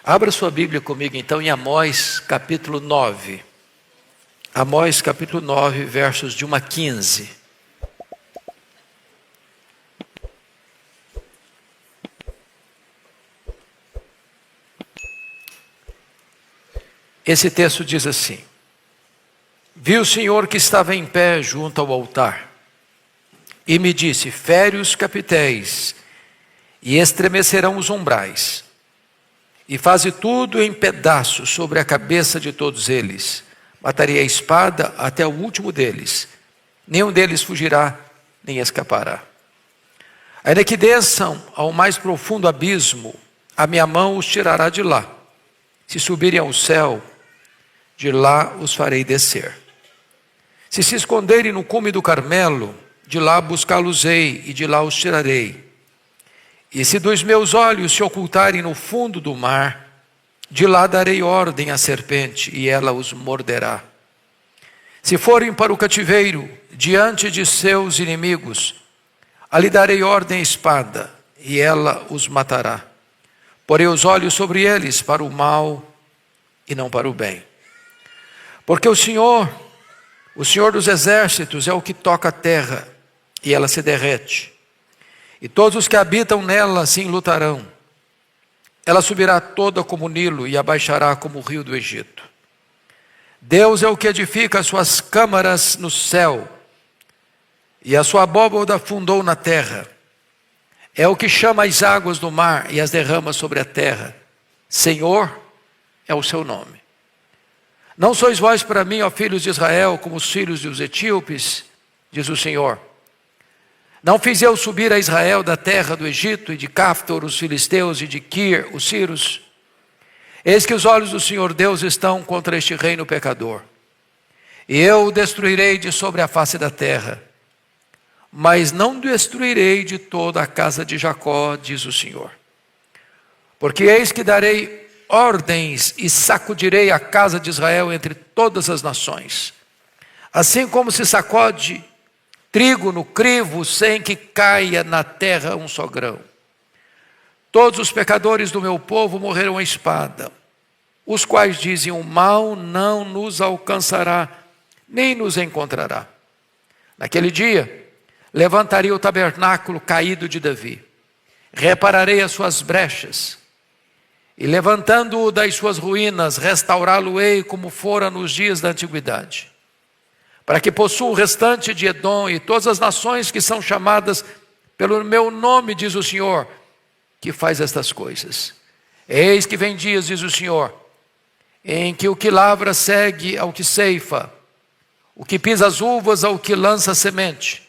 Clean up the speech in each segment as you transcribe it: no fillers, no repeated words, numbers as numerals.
Abra sua Bíblia comigo então em Amós capítulo 9. Amós capítulo 9, versos de 1 a 15. Esse texto diz assim: Vi o Senhor que estava em pé junto ao altar, e me disse: fere os capitéis, e estremecerão os umbrais, e faze tudo em pedaços sobre a cabeça de todos eles. Matarei a espada até o último deles, nenhum deles fugirá, nem escapará. Ainda que desçam ao mais profundo abismo, a minha mão os tirará de lá. Se subirem ao céu, de lá os farei descer. Se se esconderem no cume do Carmelo, de lá buscá-los-ei e de lá os tirarei. E se dos meus olhos se ocultarem no fundo do mar, de lá darei ordem à serpente e ela os morderá. Se forem para o cativeiro, diante de seus inimigos, ali darei ordem à espada e ela os matará. Porei os olhos sobre eles para o mal e não para o bem. Porque o Senhor dos exércitos é o que toca a terra, e ela se derrete, e todos os que habitam nela se enlutarão. Ela subirá toda como o Nilo e abaixará como o rio do Egito. Deus é o que edifica as suas câmaras no céu, e a sua abóbada fundou na terra. É o que chama as águas do mar e as derrama sobre a terra. Senhor é o seu nome. Não sois vós para mim, ó filhos de Israel, como os filhos dos etíopes, diz o Senhor. Não fiz eu subir a Israel da terra do Egito, e de Cáftor, os filisteus, e de Quir, os sírios? Eis que os olhos do Senhor Deus estão contra este reino pecador, e eu o destruirei de sobre a face da terra, mas não destruirei de toda a casa de Jacó, diz o Senhor. Porque eis que darei ordens e sacudirei a casa de Israel entre todas as nações, assim como se sacode trigo no crivo sem que caia na terra um só grão. Todos os pecadores do meu povo morrerão à espada, os quais dizem: o mal não nos alcançará, nem nos encontrará. Naquele dia, levantarei o tabernáculo caído de Davi, repararei as suas brechas, e levantando-o das suas ruínas, restaurá-lo-ei como fora nos dias da antiguidade, para que possua o restante de Edom e todas as nações que são chamadas pelo meu nome, diz o Senhor, que faz estas coisas. Eis que vem dias, diz o Senhor, em que o que lavra segue ao que ceifa, o que pisa as uvas ao que lança a semente.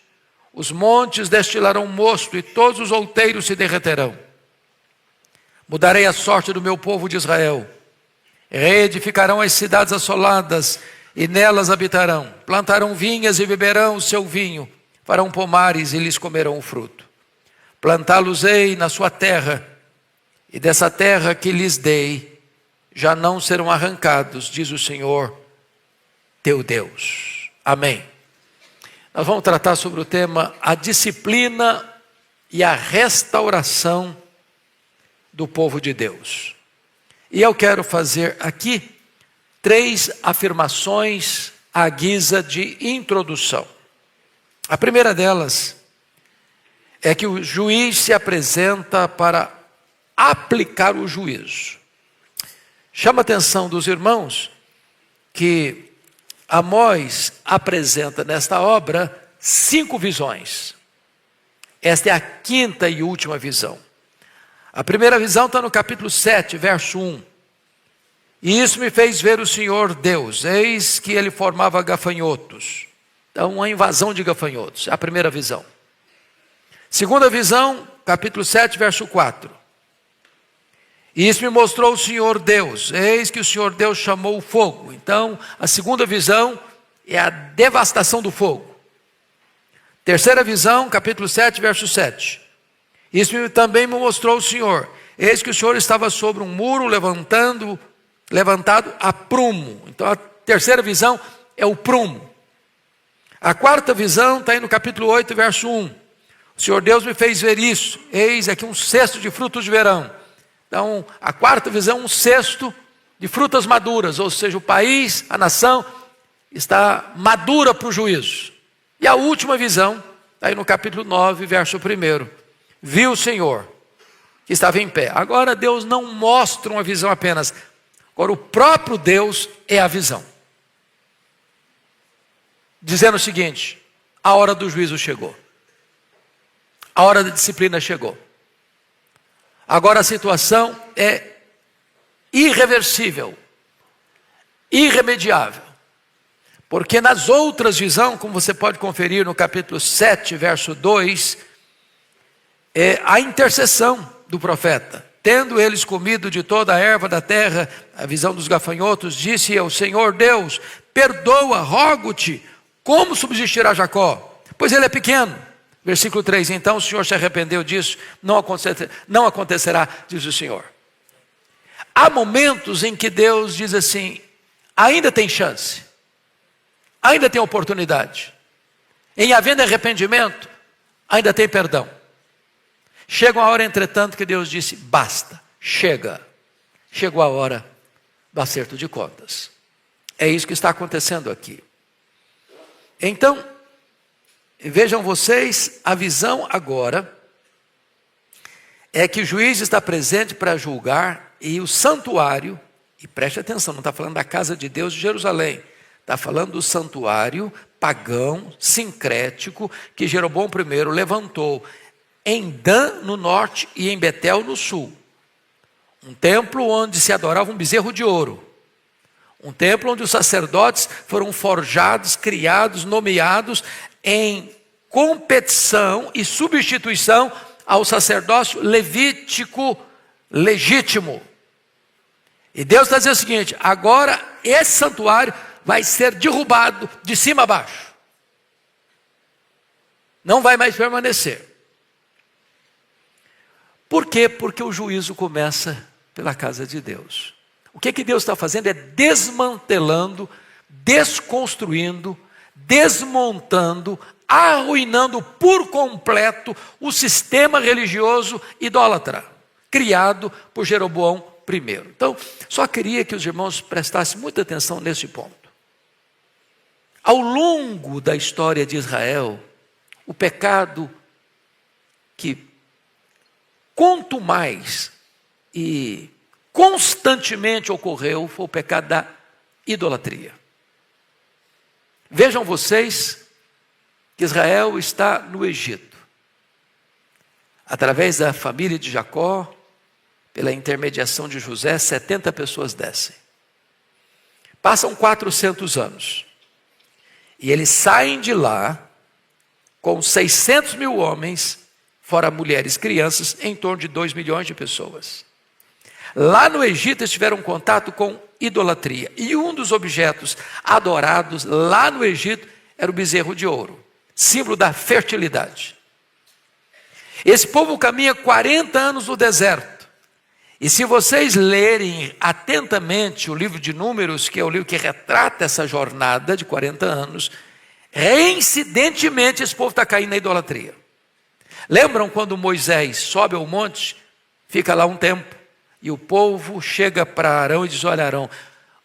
Os montes destilarão mosto e todos os outeiros se derreterão. Mudarei a sorte do meu povo de Israel. Reedificarão as cidades assoladas e nelas habitarão. Plantarão vinhas e beberão o seu vinho. Farão pomares e lhes comerão o fruto. Plantá-los-ei na sua terra, e dessa terra que lhes dei, já não serão arrancados, diz o Senhor teu Deus. Amém. Nós vamos tratar sobre o tema a disciplina e a restauração do povo de Deus. E eu quero fazer aqui 3 afirmações à guisa de introdução. A primeira delas é que o juiz se apresenta para aplicar o juízo. Chama a atenção dos irmãos que Amós apresenta nesta obra 5 visões. Esta é a 5ª e última visão. A primeira visão está no capítulo 7, verso 1. E isso me fez ver o Senhor Deus, eis que ele formava gafanhotos. Então, uma invasão de gafanhotos, a primeira visão. Segunda visão, capítulo 7, verso 4. E isso me mostrou o Senhor Deus, eis que o Senhor Deus chamou o fogo. Então, a segunda visão é a devastação do fogo. Terceira visão, capítulo 7, verso 7. Isso também me mostrou o Senhor. Eis que o Senhor estava sobre um muro levantado a prumo. Então a terceira visão é o prumo. A quarta visão está aí no capítulo 8, verso 1. O Senhor Deus me fez ver isso. Eis aqui um cesto de frutos de verão. Então, a quarta visão, um cesto de frutas maduras, ou seja, o país, a nação, está madura para o juízo. E a última visão, está aí no capítulo 9, verso 1. Viu o Senhor que estava em pé. Agora Deus não mostra uma visão apenas. Agora o próprio Deus é a visão. Dizendo o seguinte: a hora do juízo chegou. A hora da disciplina chegou. Agora a situação é irreversível, irremediável. Porque nas outras visões, como você pode conferir no capítulo 7, verso 2, é a intercessão do profeta. Tendo eles comido de toda a erva da terra, a visão dos gafanhotos, disse eu: Senhor Deus, perdoa, rogo-te, como subsistirá Jacó? Pois ele é pequeno. Versículo 3, então o Senhor se arrependeu disso, não acontecerá, diz o Senhor. Há momentos em que Deus diz assim: ainda tem chance, ainda tem oportunidade. Em havendo arrependimento, ainda tem perdão. Chega uma hora, entretanto, que Deus disse: basta, chega. Chegou a hora do acerto de contas. É isso que está acontecendo aqui. Então, vejam vocês, a visão agora é que o juiz está presente para julgar e o santuário, e preste atenção, não está falando da casa de Deus de Jerusalém, está falando do santuário pagão, sincrético, que Jeroboão I levantou em Dan no norte e em Betel no sul. Um templo onde se adorava um bezerro de ouro. Um templo onde os sacerdotes foram forjados, criados, nomeados em competição e substituição ao sacerdócio levítico legítimo. E Deus está dizendo o seguinte: agora esse santuário vai ser derrubado de cima a baixo. Não vai mais permanecer. Por quê? Porque o juízo começa pela casa de Deus. O que Deus está fazendo é desmantelando, desconstruindo, desmontando, arruinando por completo o sistema religioso idólatra, criado por Jeroboão I. Então, só queria que os irmãos prestassem muita atenção nesse ponto. Ao longo da história de Israel, o pecado que quanto mais e constantemente ocorreu foi o pecado da idolatria. Vejam vocês que Israel está no Egito. Através da família de Jacó, pela intermediação de José, 70 pessoas descem. Passam 400 anos. E eles saem de lá com 600 mil homens, fora mulheres e crianças, em torno de 2 milhões de pessoas. Lá no Egito eles tiveram contato com idolatria. E um dos objetos adorados lá no Egito era o bezerro de ouro, símbolo da fertilidade. Esse povo caminha 40 anos no deserto. E se vocês lerem atentamente o livro de Números, que é o livro que retrata essa jornada de 40 anos, reincidentemente esse povo está caindo na idolatria. Lembram quando Moisés sobe ao monte, fica lá um tempo, e o povo chega para Arão e diz: olha, Arão,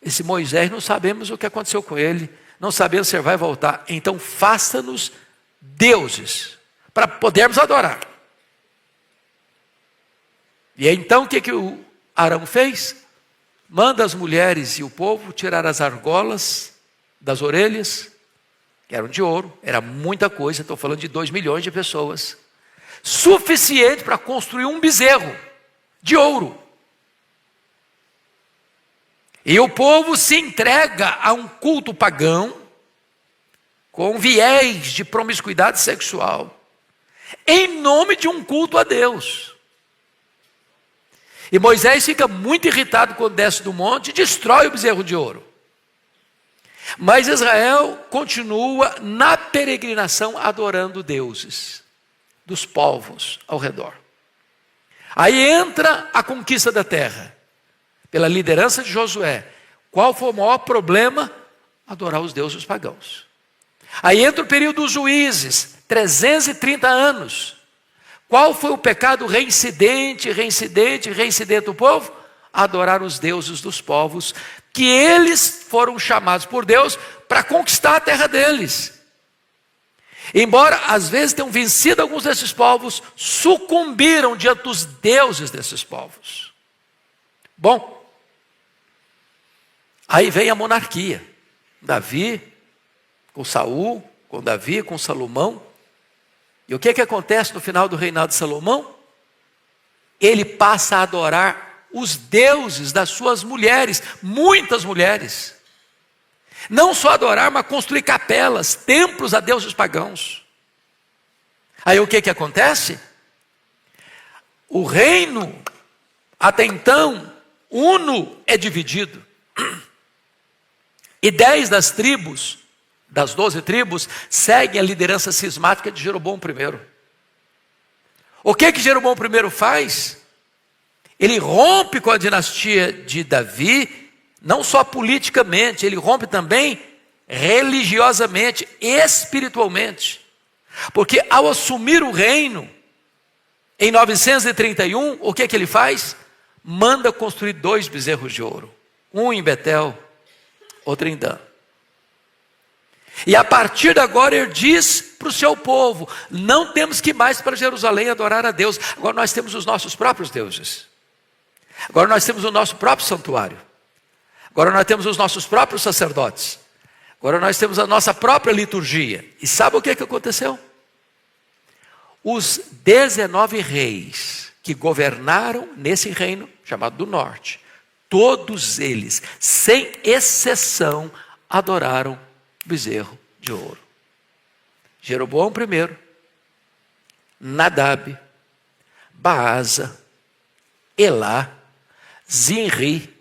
esse Moisés não sabemos o que aconteceu com ele, não sabemos se ele vai voltar, então faça-nos deuses, para podermos adorar. E então o que o Arão fez? Manda as mulheres e o povo tirar as argolas das orelhas, que eram de ouro, era muita coisa, estou falando de 2 milhões de pessoas, suficiente para construir um bezerro de ouro. E o povo se entrega a um culto pagão, com viés de promiscuidade sexual, em nome de um culto a Deus. E Moisés fica muito irritado quando desce do monte e destrói o bezerro de ouro. Mas Israel continua na peregrinação adorando deuses dos povos ao redor. Aí entra a conquista da terra, pela liderança de Josué. Qual foi o maior problema? Adorar os deuses pagãos. Aí entra o período dos juízes, 330 anos. Qual foi o pecado reincidente do povo? Adorar os deuses dos povos, que eles foram chamados por Deus para conquistar a terra deles. Embora às vezes tenham vencido alguns desses povos, sucumbiram diante dos deuses desses povos. Bom, aí vem a monarquia. Davi com Saul, com Davi, com Salomão. E o que acontece no final do reinado de Salomão? Ele passa a adorar os deuses das suas mulheres, muitas mulheres. Não só adorar, mas construir capelas, templos a deuses pagãos. Aí o que acontece? O reino, até então, uno, é dividido. E 10 das tribos, das 12 tribos, seguem a liderança cismática de Jeroboão I. O que Jeroboão I faz? Ele rompe com a dinastia de Davi, não só politicamente, ele rompe também religiosamente, espiritualmente. Porque ao assumir o reino, em 931, o que ele faz? Manda construir 2 bezerros de ouro. Um em Betel, outro em Dan. E a partir de agora ele diz para o seu povo: não temos que ir mais para Jerusalém adorar a Deus. Agora nós temos os nossos próprios deuses. Agora nós temos o nosso próprio santuário. Agora nós temos os nossos próprios sacerdotes. Agora nós temos a nossa própria liturgia. E sabe o que aconteceu? Os 19 reis que governaram nesse reino chamado do norte, todos eles, sem exceção, adoraram bezerro de ouro. Jeroboão I, Nadab, Baasa, Elá, Zinri,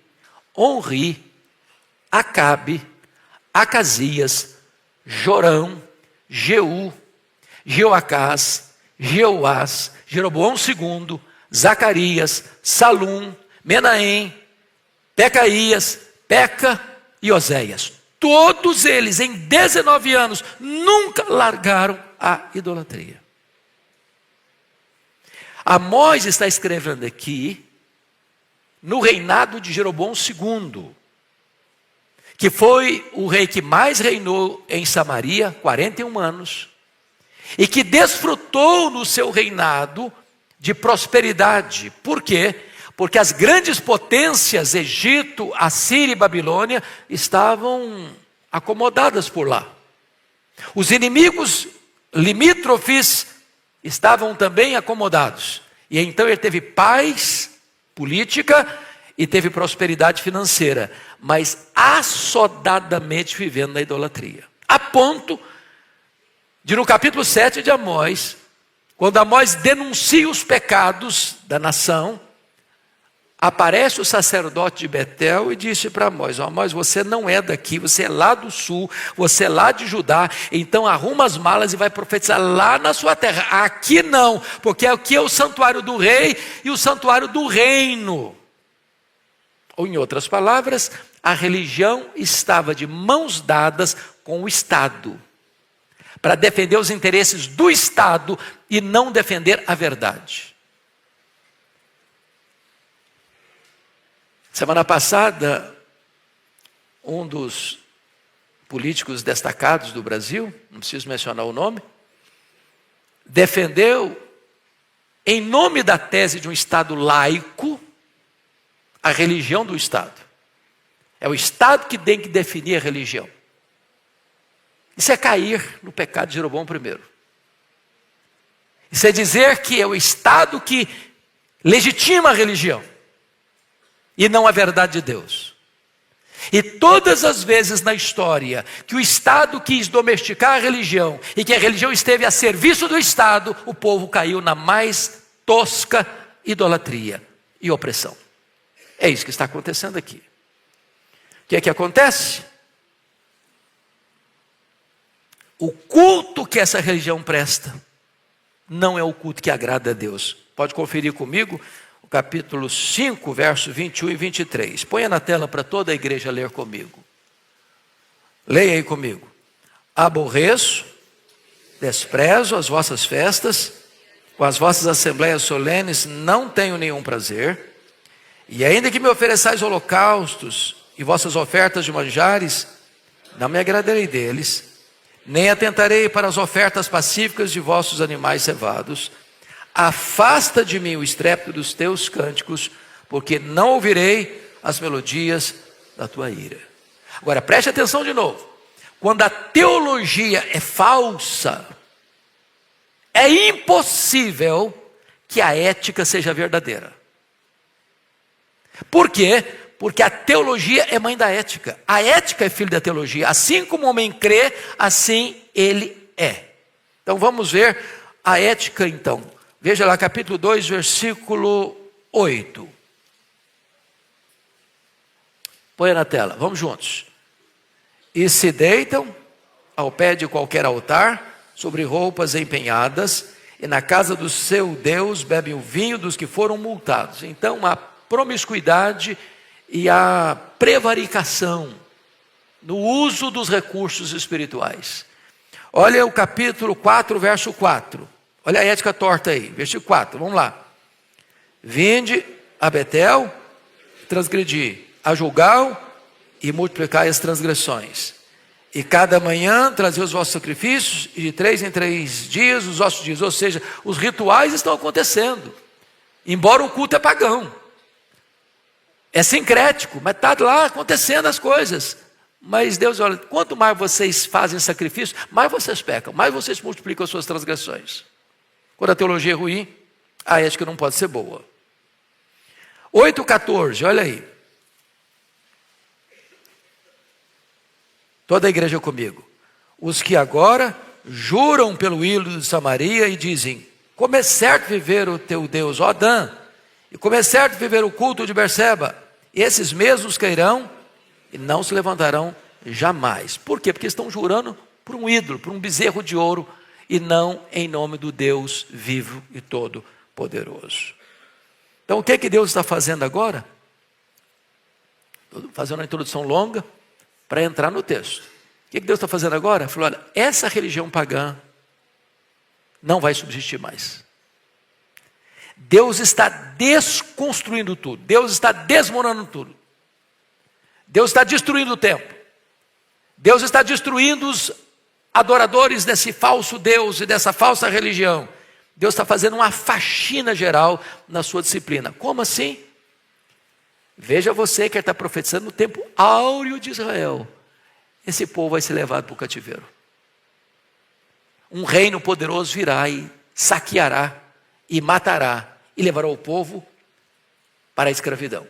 Onri, Acabe, Acasias, Jorão, Jeú, Jeoacás, Jeoás, Jeroboão II, Zacarias, Salum, Menahem, Pecaías, Peca e Oséias. Todos eles, em 19 anos, nunca largaram a idolatria. Amós está escrevendo aqui no reinado de Jeroboão II, que foi o rei que mais reinou em Samaria, 41 anos, e que desfrutou no seu reinado de prosperidade. Por quê? Porque as grandes potências, Egito, Assíria e Babilônia, estavam acomodadas por lá. Os inimigos limítrofes estavam também acomodados. E então ele teve paz política e teve prosperidade financeira, mas assodadamente vivendo na idolatria. A ponto de, no capítulo 7 de Amós, quando Amós denuncia os pecados da nação, aparece o sacerdote de Betel e disse para Amós: Amós, você não é daqui, você é lá do sul, você é lá de Judá, então arruma as malas e vai profetizar lá na sua terra. Aqui não, porque aqui é o santuário do rei e o santuário do reino. Ou em outras palavras, a religião estava de mãos dadas com o Estado, para defender os interesses do Estado e não defender a verdade. Semana passada, um dos políticos destacados do Brasil, não preciso mencionar o nome, defendeu, em nome da tese de um Estado laico, a religião do Estado. É o Estado que tem que definir a religião. Isso é cair no pecado de Jeroboão I. Isso é dizer que é o Estado que legitima a religião e não a verdade de Deus. E todas as vezes na história que o Estado quis domesticar a religião e que a religião esteve a serviço do Estado, o povo caiu na mais tosca idolatria e opressão. É isso que está acontecendo aqui. O que é que acontece? O culto que essa religião presta não é o culto que agrada a Deus. Pode conferir comigo o capítulo 5, versos 21 e 23. Ponha na tela para toda a igreja ler comigo. Leia aí comigo. Aborreço, desprezo as vossas festas, Com as vossas assembleias solenes não tenho nenhum prazer, e ainda que me ofereçais holocaustos e vossas ofertas de manjares, não me agradarei deles, nem atentarei para as ofertas pacíficas de vossos animais cevados. Afasta de mim o estrépito dos teus cânticos, porque não ouvirei as melodias da tua ira. Agora preste atenção de novo. Quando a teologia é falsa, é impossível que a ética seja verdadeira. Por quê? Porque a teologia é mãe da ética. A ética é filho da teologia. Assim como o homem crê, assim ele é. Então vamos ver a ética então. Veja lá capítulo 2, versículo 8. Põe na tela, vamos juntos. E se deitam ao pé de qualquer altar, sobre roupas empenhadas, e na casa do seu Deus bebem o vinho dos que foram multados. Então a promiscuidade e a prevaricação no uso dos recursos espirituais. Olha o capítulo 4, verso 4. Olha a ética torta aí, versículo 4, vamos lá. Vinde a Betel, transgredi, a Gilgal e multiplicai as transgressões. E cada manhã trazei os vossos sacrifícios, e de 3 em 3 dias os vossos dias. Ou seja, os rituais estão acontecendo, embora o culto é pagão. É sincrético, mas está lá acontecendo as coisas. Mas Deus olha, quanto mais vocês fazem sacrifício, mais vocês pecam, mais vocês multiplicam as suas transgressões. Quando a teologia é ruim, a ética não pode ser boa. 8,14, olha aí. Toda a igreja comigo. Os que agora juram pelo ídolo de Samaria e dizem, como é certo viver o teu Deus, ó Dan, e como é certo viver o culto de Berseba, esses mesmos cairão e não se levantarão jamais. Por quê? Porque estão jurando por um ídolo, por um bezerro de ouro, e não em nome do Deus vivo e todo poderoso. Então o que é que Deus está fazendo agora? Estou fazendo uma introdução longa para entrar no texto. O que é que Deus está fazendo agora? Ele falou, olha, essa religião pagã não vai subsistir mais. Deus está desconstruindo tudo. Deus está desmoronando tudo. Deus está destruindo o templo. Deus está destruindo os adoradores desse falso Deus e dessa falsa religião. Deus está fazendo uma faxina geral na sua disciplina. Como assim? Veja você que está profetizando no tempo áureo de Israel. Esse povo vai ser levado para o cativeiro. Um reino poderoso virá e saqueará e matará e levará o povo para a escravidão.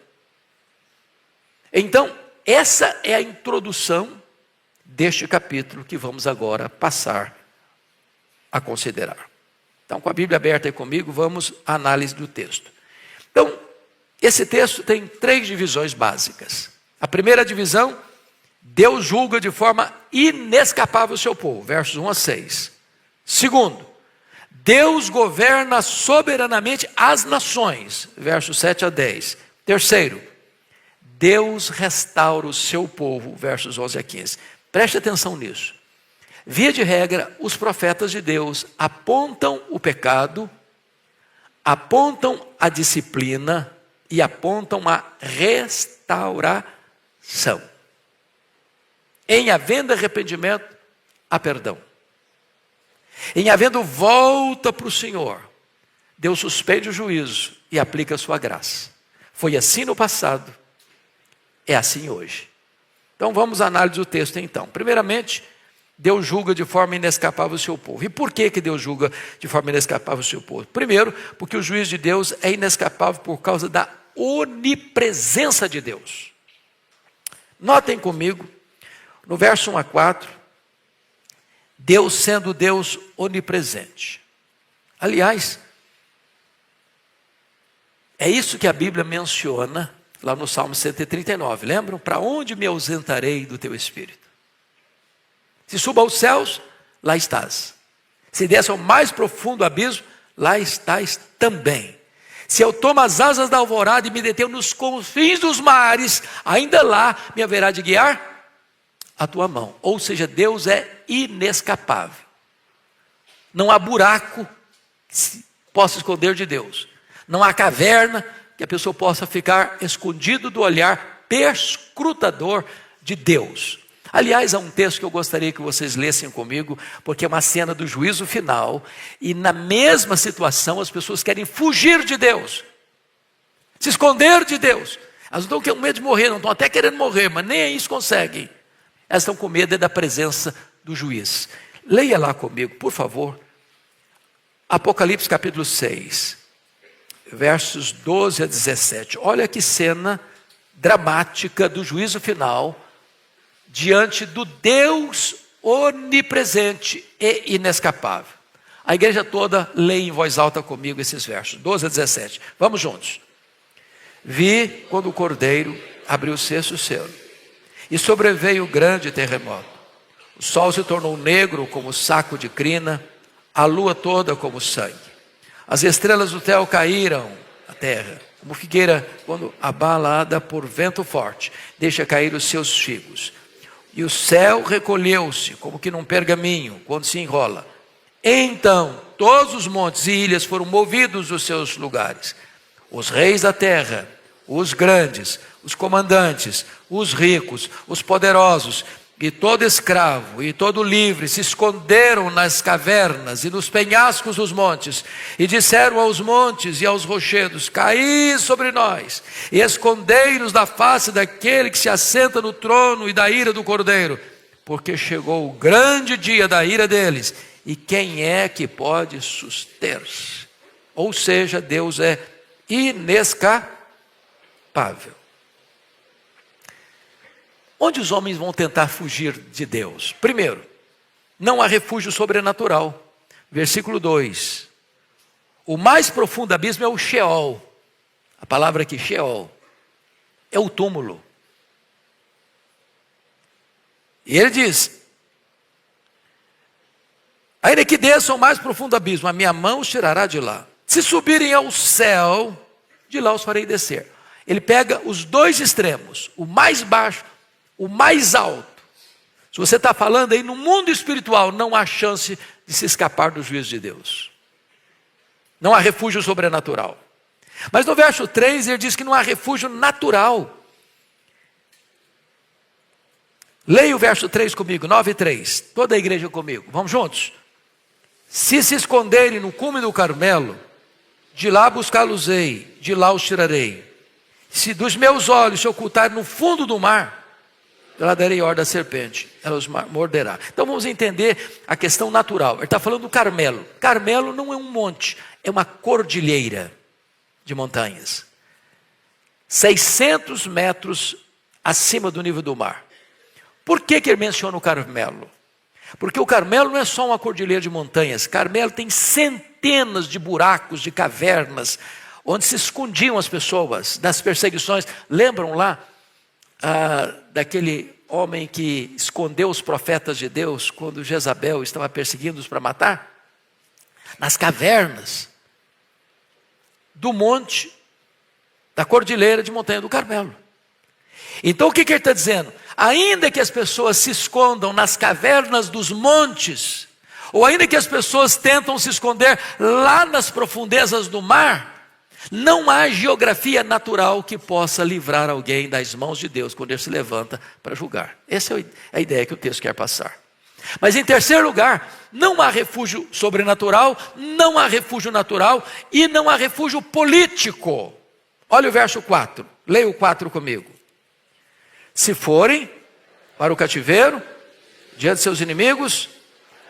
Então, essa é a introdução deste capítulo que vamos agora passar a considerar. Então, com a Bíblia aberta aí comigo, vamos à análise do texto. Então, esse texto tem 3 divisões básicas. A primeira divisão, Deus julga de forma inescapável o seu povo, versos 1 a 6. Segundo, Deus governa soberanamente as nações, versos 7 a 10. Terceiro, Deus restaura o seu povo, versos 11 a 15. Preste atenção nisso. Via de regra, os profetas de Deus apontam o pecado, apontam a disciplina e apontam a restauração. Em havendo arrependimento, há perdão. Em havendo volta para o Senhor, Deus suspende o juízo e aplica a sua graça. Foi assim no passado, é assim hoje. Então vamos à análise do texto então. Primeiramente, Deus julga de forma inescapável o seu povo. E por que Deus julga de forma inescapável o seu povo? Primeiro, porque o juízo de Deus é inescapável por causa da onipresença de Deus. Notem comigo, no verso 1 a 4, Deus sendo Deus onipresente. Aliás, é isso que a Bíblia menciona lá no Salmo 139. Lembram? Para onde me ausentarei do teu Espírito? Se suba aos céus, lá estás. Se desce ao mais profundo abismo, lá estás também. Se eu tomo as asas da alvorada e me detenho nos confins dos mares, ainda lá me haverá de guiar a tua mão. Ou seja, Deus é inescapável. Não há buraco possa esconder de Deus. Não há caverna que a pessoa possa ficar escondido do olhar perscrutador de Deus. Aliás, há um texto que eu gostaria que vocês lessem comigo, porque é uma cena do juízo final, e na mesma situação as pessoas querem fugir de Deus, se esconder de Deus. Elas não estão com medo de morrer, não estão até querendo morrer, mas nem isso conseguem. Elas estão com medo da presença do juiz. Leia lá comigo, por favor, Apocalipse capítulo 6, versos 12 a 17. Olha que cena dramática do juízo final, diante do Deus onipresente e inescapável. A igreja toda lê em voz alta comigo esses versos, 12 a 17. Vamos juntos. Vi quando o cordeiro abriu o sexto selo, e sobreveio grande terremoto. O sol se tornou negro como saco de crina, a lua toda como sangue. As estrelas do céu caíram à terra, como figueira quando abalada por vento forte deixa cair os seus figos. E o céu recolheu-se, como que num pergaminho, quando se enrola. Então todos os montes e ilhas foram movidos dos seus lugares. Os reis da terra, os grandes, os comandantes, os ricos, os poderosos, e todo escravo e todo livre se esconderam nas cavernas e nos penhascos dos montes, e disseram aos montes e aos rochedos: caí sobre nós, e escondei-nos da face daquele que se assenta no trono e da ira do Cordeiro, porque chegou o grande dia da ira deles, e quem é que pode suster-se? Ou seja, Deus é inescapável. Onde os homens vão tentar fugir de Deus? Primeiro, não há refúgio sobrenatural. Versículo 2. O mais profundo abismo é o Sheol. A palavra aqui, Sheol, é o túmulo. E ele diz: ainda que desçam ao mais profundo abismo, a minha mão os tirará de lá. Se subirem ao céu, de lá os farei descer. Ele pega os dois extremos, o mais baixo, o mais alto. Se você está falando aí no mundo espiritual, não há chance de se escapar do juízo de Deus. Não há refúgio sobrenatural. Mas no verso 3 ele diz que não há refúgio natural. Leia o verso 3 comigo, 9 e 3. Toda a igreja comigo, vamos juntos? Se esconderem no cume do Carmelo, de lá buscá-los-ei, de lá os tirarei. Se dos meus olhos se ocultarem no fundo do mar, eu lá darei ordem à serpente, ela os morderá. Então vamos entender a questão natural. Ele está falando do Carmelo. Carmelo não é um monte, é uma cordilheira de montanhas. 600 metros acima do nível do mar. Por que ele menciona o Carmelo? Porque o Carmelo não é só uma cordilheira de montanhas. Carmelo tem centenas de buracos, de cavernas, onde se escondiam as pessoas das perseguições. Lembram lá daquele homem que escondeu os profetas de Deus quando Jezabel estava perseguindo-os para matar? Nas cavernas do monte, da cordilheira de montanha do Carmelo. Então o que ele está dizendo? Ainda que as pessoas se escondam nas cavernas dos montes, ou ainda que as pessoas tentam se esconder lá nas profundezas do mar, não há geografia natural que possa livrar alguém das mãos de Deus quando ele se levanta para julgar. Essa é a ideia que o texto quer passar. Mas em terceiro lugar, não há refúgio sobrenatural, não há refúgio natural e não há refúgio político. Olha o verso 4, leia o 4 comigo. Se forem para o cativeiro, diante de seus inimigos,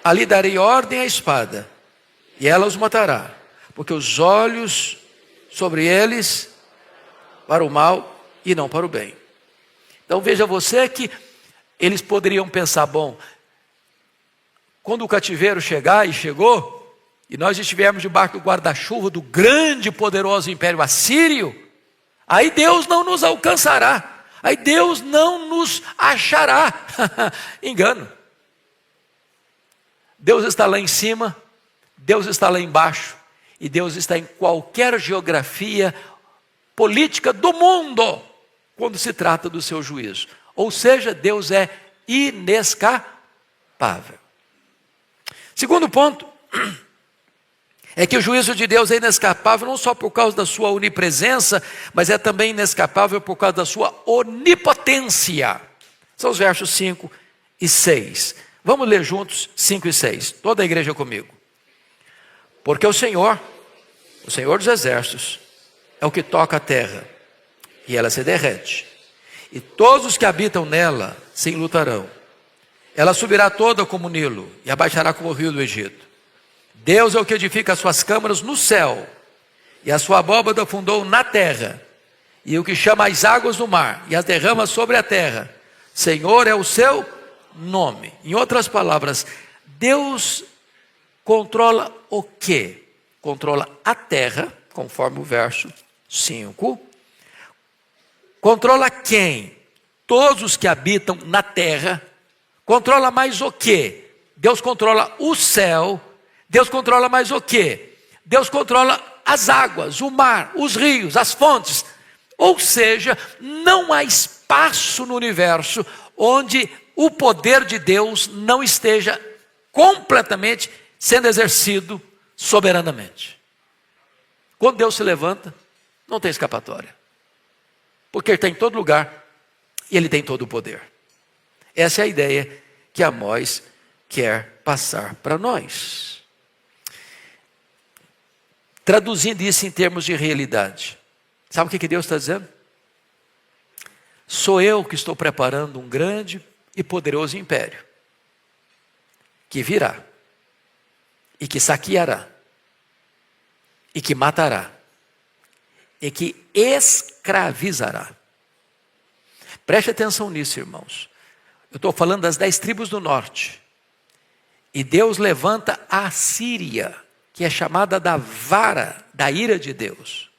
ali darei ordem à espada, e ela os matará, porque os olhos sobre eles para o mal e não para o bem. Então veja você que eles poderiam pensar, bom, quando o cativeiro chegar, e chegou, e nós estivermos debaixo do guarda-chuva do grande e poderoso império assírio, aí Deus não nos alcançará, aí Deus não nos achará. Engano. Deus está lá em cima, Deus está lá embaixo, e Deus está em qualquer geografia política do mundo, quando se trata do seu juízo. Ou seja, Deus é inescapável. Segundo ponto, é que o juízo de Deus é inescapável não só por causa da sua onipresença, mas é também inescapável por causa da sua onipotência. São os versos 5 e 6. Vamos ler juntos 5 e 6. Toda a igreja comigo. Porque o Senhor dos exércitos, é o que toca a terra, e ela se derrete, e todos os que habitam nela se enlutarão. Ela subirá toda como o Nilo, e abaixará como o rio do Egito. Deus é o que edifica as suas câmaras no céu, e a sua abóbada fundou na terra, e o que chama as águas do mar, e as derrama sobre a terra. Senhor é o seu nome. Em outras palavras, Deus controla o quê? Controla a terra, conforme o verso 5. Controla quem? Todos os que habitam na terra. Controla mais o quê? Deus controla o céu. Deus controla mais o quê? Deus controla as águas, o mar, os rios, as fontes. Ou seja, não há espaço no universo onde o poder de Deus não esteja completamente sendo exercido soberanamente. Quando Deus se levanta, não tem escapatória. Porque Ele está em todo lugar e Ele tem todo o poder. Essa é a ideia que Amós quer passar para nós. Traduzindo isso em termos de realidade. Sabe o que Deus está dizendo? Sou eu que estou preparando um grande e poderoso império, que virá, e que saqueará, e que matará, e que escravizará. Preste atenção nisso, irmãos. Eu estou falando das 10 tribos do norte. E Deus levanta a Síria, que é chamada da vara da ira de Deus.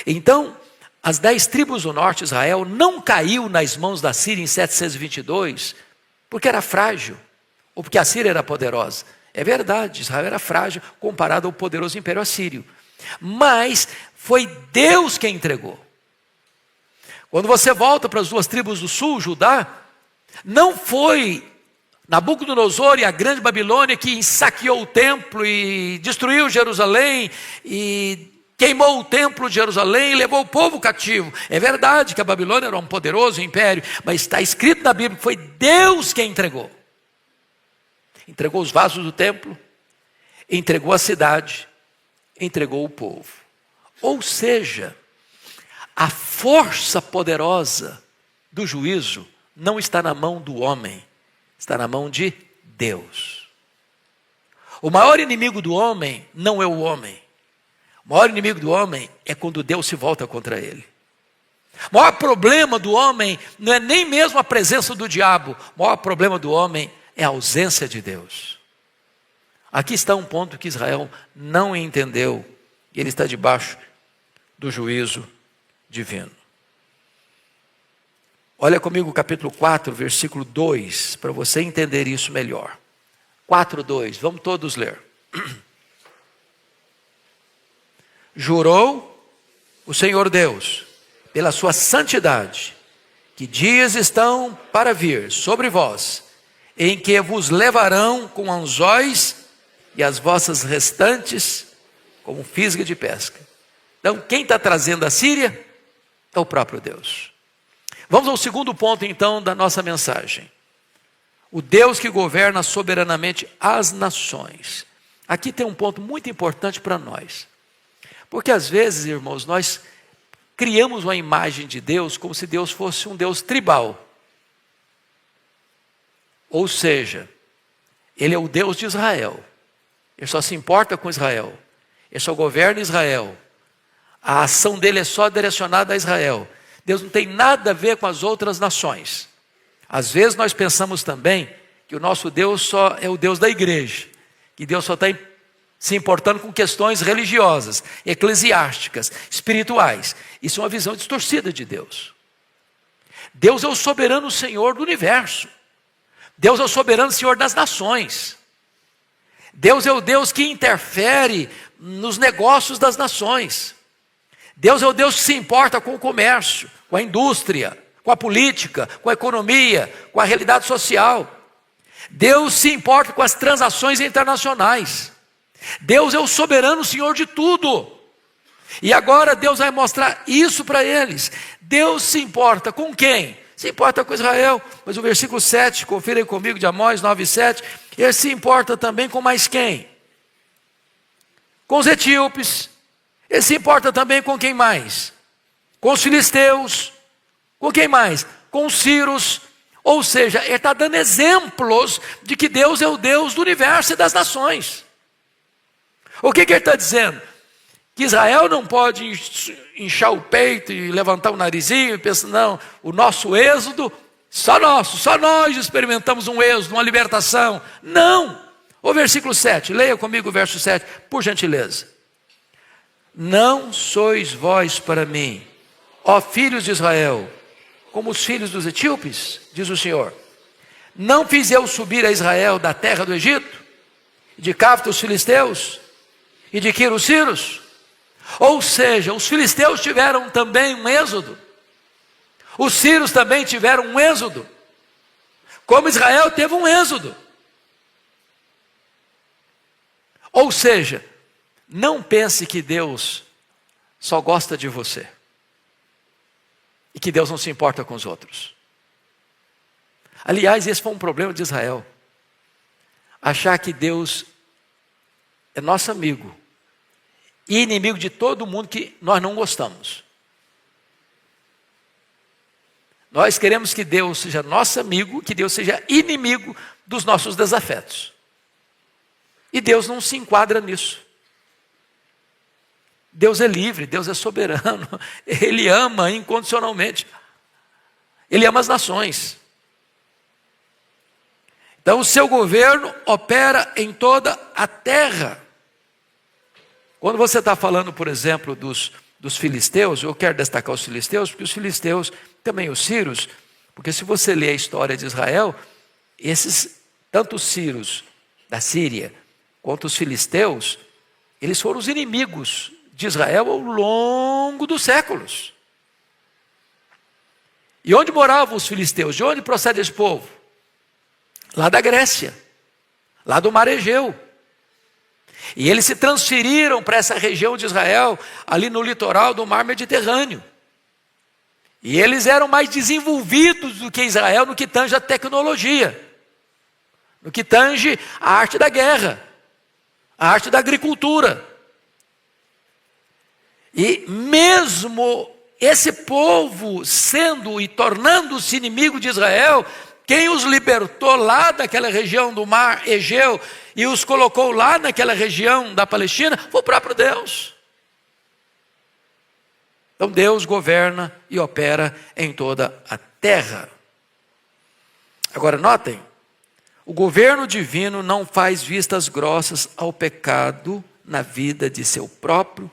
Então, as 10 tribos do norte de Israel não caiu nas mãos da Síria em 722, porque era frágil, ou porque a Síria era poderosa. É verdade, Israel era frágil comparado ao poderoso império assírio. Mas foi Deus quem entregou. Quando você volta para as 2 tribos do sul, Judá, não foi Nabucodonosor e a grande Babilônia que saqueou o templo e destruiu Jerusalém e queimou o templo de Jerusalém e levou o povo cativo. É verdade que a Babilônia era um poderoso império, mas está escrito na Bíblia que foi Deus quem entregou. Entregou os vasos do templo, entregou a cidade, entregou o povo. Ou seja, a força poderosa do juízo não está na mão do homem, está na mão de Deus. O maior inimigo do homem não é o homem. O maior inimigo do homem é quando Deus se volta contra ele. O maior problema do homem não é nem mesmo a presença do diabo. O maior problema do homem é a ausência de Deus. Aqui está um ponto que Israel não entendeu. E ele está debaixo do juízo divino. Olha comigo o capítulo 4, versículo 2, para você entender isso melhor. 4:2, vamos todos ler. Jurou o Senhor Deus, pela sua santidade, que dias estão para vir sobre vós, em que vos levarão com anzóis e as vossas restantes como fisga de pesca. Então, quem está trazendo a Síria é o próprio Deus. Vamos ao segundo ponto, então, da nossa mensagem. O Deus que governa soberanamente as nações. Aqui tem um ponto muito importante para nós. Porque às vezes, irmãos, nós criamos uma imagem de Deus como se Deus fosse um Deus tribal. Ou seja, Ele é o Deus de Israel. Ele só se importa com Israel. Ele só governa Israel. A ação dele é só direcionada a Israel. Deus não tem nada a ver com as outras nações. Às vezes nós pensamos também que o nosso Deus só é o Deus da igreja. Que Deus só está se importando com questões religiosas, eclesiásticas, espirituais. Isso é uma visão distorcida de Deus. Deus é o soberano Senhor do universo. Deus é o soberano Senhor das nações. Deus é o Deus que interfere nos negócios das nações. Deus é o Deus que se importa com o comércio, com a indústria, com a política, com a economia, com a realidade social. Deus se importa com as transações internacionais. Deus é o soberano Senhor de tudo. E agora Deus vai mostrar isso para eles. Deus se importa com quem? Se importa com Israel. Mas o versículo 7, confirem comigo, de Amós 9:7, ele se importa também com mais quem? Com os etíopes. Ele se importa também com quem mais? Com os filisteus. Com quem mais? Com os sírios. Ou seja, ele está dando exemplos de que Deus é o Deus do universo e das nações. O que ele está dizendo? Que Israel não pode inchar o peito e levantar o narizinho e pensar, não, o nosso êxodo, só nós experimentamos um êxodo, uma libertação. Não! O versículo 7, leia comigo o verso 7, por gentileza. Não sois vós para mim, ó filhos de Israel, como os filhos dos etíopes, diz o Senhor. Não fiz eu subir a Israel da terra do Egito, de Cafto os filisteus, e de Quiro os sírios? Ou seja, os filisteus tiveram também um êxodo, os sírios também tiveram um êxodo, como Israel teve um êxodo. Ou seja, não pense que Deus só gosta de você e que Deus não se importa com os outros. Aliás, esse foi um problema de Israel, achar que Deus é nosso amigo e inimigo de todo mundo que nós não gostamos. Nós queremos que Deus seja nosso amigo, que Deus seja inimigo dos nossos desafetos. E Deus não se enquadra nisso. Deus é livre, Deus é soberano, Ele ama incondicionalmente. Ele ama as nações. Então o seu governo opera em toda a terra. Quando você está falando, por exemplo, dos filisteus, eu quero destacar os filisteus, porque os filisteus, também os sírios, porque se você ler a história de Israel, tanto os sírios da Síria, quanto os filisteus, eles foram os inimigos de Israel ao longo dos séculos. E onde moravam os filisteus? De onde procede esse povo? Lá da Grécia, lá do Mar Egeu. E eles se transferiram para essa região de Israel, ali no litoral do Mar Mediterrâneo. E eles eram mais desenvolvidos do que Israel no que tange a tecnologia, no que tange a arte da guerra, a arte da agricultura. E mesmo esse povo sendo e tornando-se inimigo de Israel, quem os libertou lá daquela região do Mar Egeu e os colocou lá naquela região da Palestina foi o próprio Deus. Então Deus governa e opera em toda a terra. Agora notem, o governo divino não faz vistas grossas ao pecado na vida de seu próprio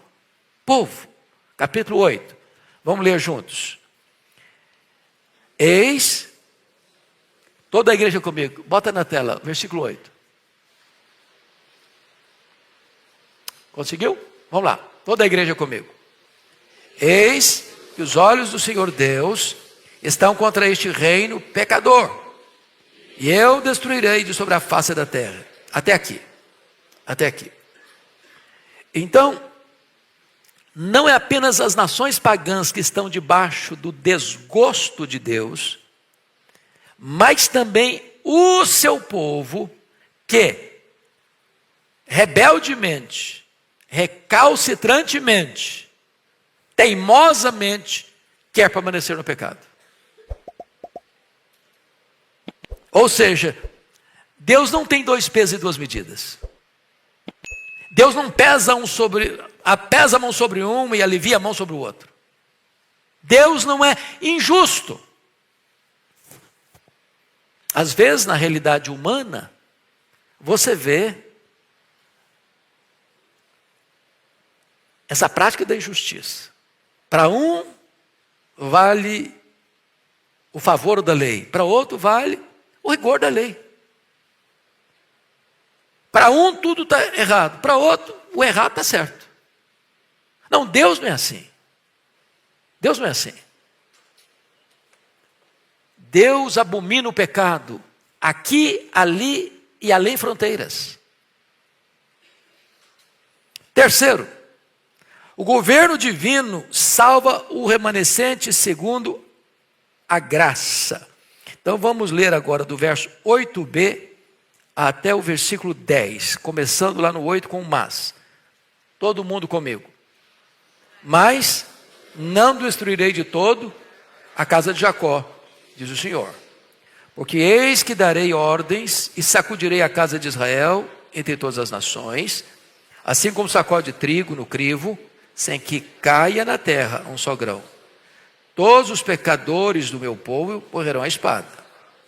povo. Capítulo 8, vamos ler juntos. Eis, toda a igreja comigo, bota na tela, versículo 8. Conseguiu? Vamos lá, toda a igreja comigo. Eis que os olhos do Senhor Deus estão contra este reino pecador, e eu destruirei de sobre a face da terra. Até aqui. Até aqui. Então, não é apenas as nações pagãs que estão debaixo do desgosto de Deus, mas também o seu povo que rebeldemente, recalcitrantemente, teimosamente quer permanecer no pecado. Ou seja, Deus não tem dois pesos e duas medidas. Deus não pesa a mão sobre um e alivia a mão sobre o outro. Deus não é injusto. Às vezes, na realidade humana, você vê essa prática da injustiça. Para um, vale o favor da lei. Para outro, vale o rigor da lei. Para um, tudo está errado. Para outro, o errado está certo. Não, Deus não é assim. Deus não é assim. Deus abomina o pecado aqui, ali e além fronteiras. Terceiro, o governo divino salva o remanescente segundo a graça. Então vamos ler agora do verso 8b até o versículo 10, começando lá no 8 com o mas. Todo mundo comigo. Mas não destruirei de todo a casa de Jacó, diz o Senhor. Porque eis que darei ordens e sacudirei a casa de Israel entre todas as nações, assim como sacode trigo no crivo, sem que caia na terra um só grão. Todos os pecadores do meu povo morrerão à espada,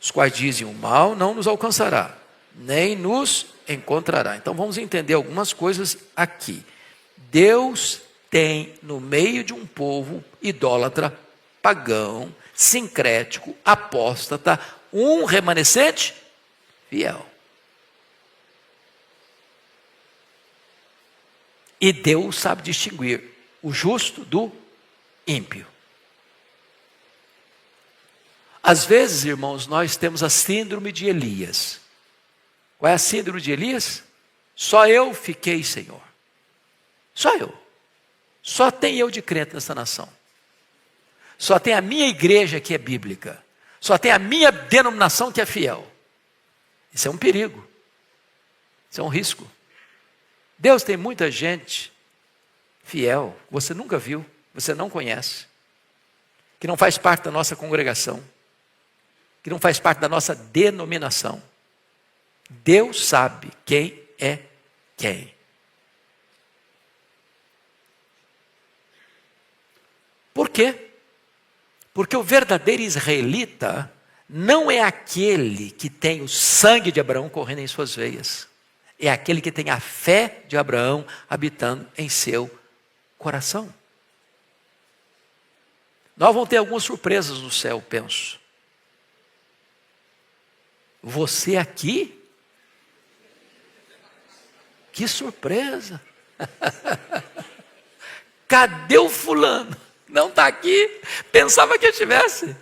os quais dizem: o mal não nos alcançará, nem nos encontrará. Então vamos entender algumas coisas aqui. Deus tem no meio de um povo idólatra, pagão, sincrético, apóstata, um remanescente fiel. E Deus sabe distinguir o justo do ímpio. Às vezes, irmãos, nós temos a síndrome de Elias. Qual é a síndrome de Elias? Só eu fiquei, Senhor. Só eu. Só tem eu de crente nessa nação. Só tem a minha igreja que é bíblica. Só tem a minha denominação que é fiel. Isso é um perigo. Isso é um risco. Deus tem muita gente fiel, que você nunca viu, você não conhece, que não faz parte da nossa congregação, que não faz parte da nossa denominação. Deus sabe quem é quem. Por quê? Porque o verdadeiro israelita não é aquele que tem o sangue de Abraão correndo em suas veias. É aquele que tem a fé de Abraão habitando em seu coração. Nós vamos ter algumas surpresas no céu, penso. Você aqui? Que surpresa! Cadê o fulano? Não está aqui? Pensava que estivesse.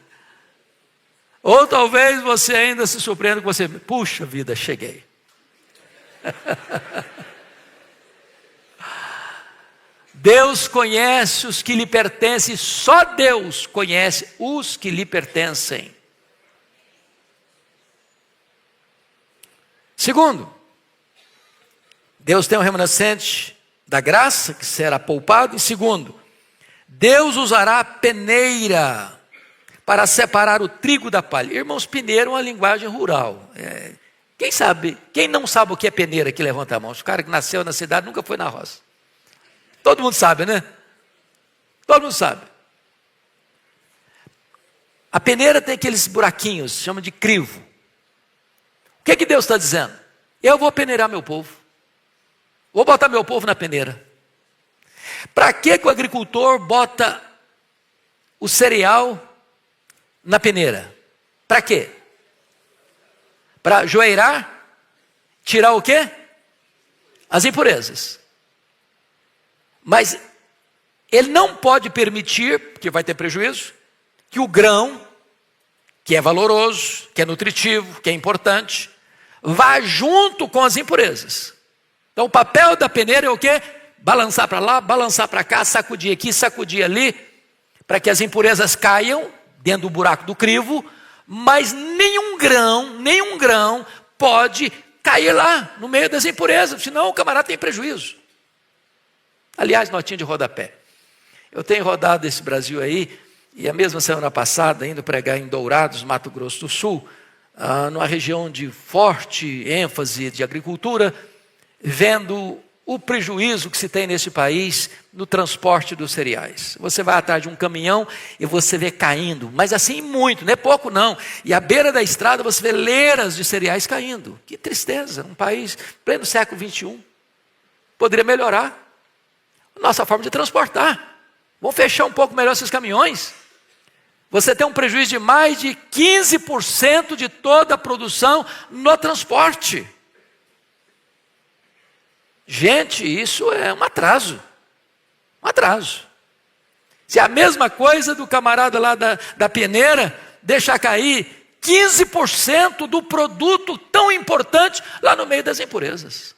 Ou talvez você ainda se surpreenda com você. Puxa vida, cheguei. Deus conhece os que lhe pertencem, só Deus conhece os que lhe pertencem. Segundo, Deus tem um remanescente da graça que será poupado. E segundo, Deus usará a peneira para separar o trigo da palha. Irmãos, peneira é uma linguagem rural. Quem não sabe o que é peneira aqui, levanta a mão. O cara que nasceu na cidade nunca foi na roça. Todo mundo sabe, né? Todo mundo sabe. A peneira tem aqueles buraquinhos, chama de crivo. O que Deus está dizendo? Eu vou peneirar meu povo. Vou botar meu povo na peneira. Para que o agricultor bota o cereal na peneira? Para quê? Para joeirar? Tirar o quê? As impurezas. Mas ele não pode permitir, porque vai ter prejuízo, que o grão, que é valoroso, que é nutritivo, que é importante, vá junto com as impurezas. Então o papel da peneira é o quê? Balançar para lá, balançar para cá, sacudir aqui, sacudir ali, para que as impurezas caiam dentro do buraco do crivo, mas nenhum grão pode cair lá, no meio das impurezas, senão o camarada tem prejuízo. Aliás, notinha de rodapé. Eu tenho rodado esse Brasil aí, e a mesma semana passada, indo pregar em Dourados, Mato Grosso do Sul, numa região de forte ênfase de agricultura, vendo o prejuízo que se tem nesse país no transporte dos cereais. Você vai atrás de um caminhão e você vê caindo, mas assim muito, não é pouco não. E à beira da estrada você vê leiras de cereais caindo. Que tristeza, um país pleno século XXI. Poderia melhorar nossa forma de transportar. Vamos fechar um pouco melhor esses caminhões. Você tem um prejuízo de mais de 15% de toda a produção no transporte. Gente, isso é um atraso. Um atraso. Se é a mesma coisa do camarada lá da peneira, deixar cair 15% do produto tão importante lá no meio das impurezas.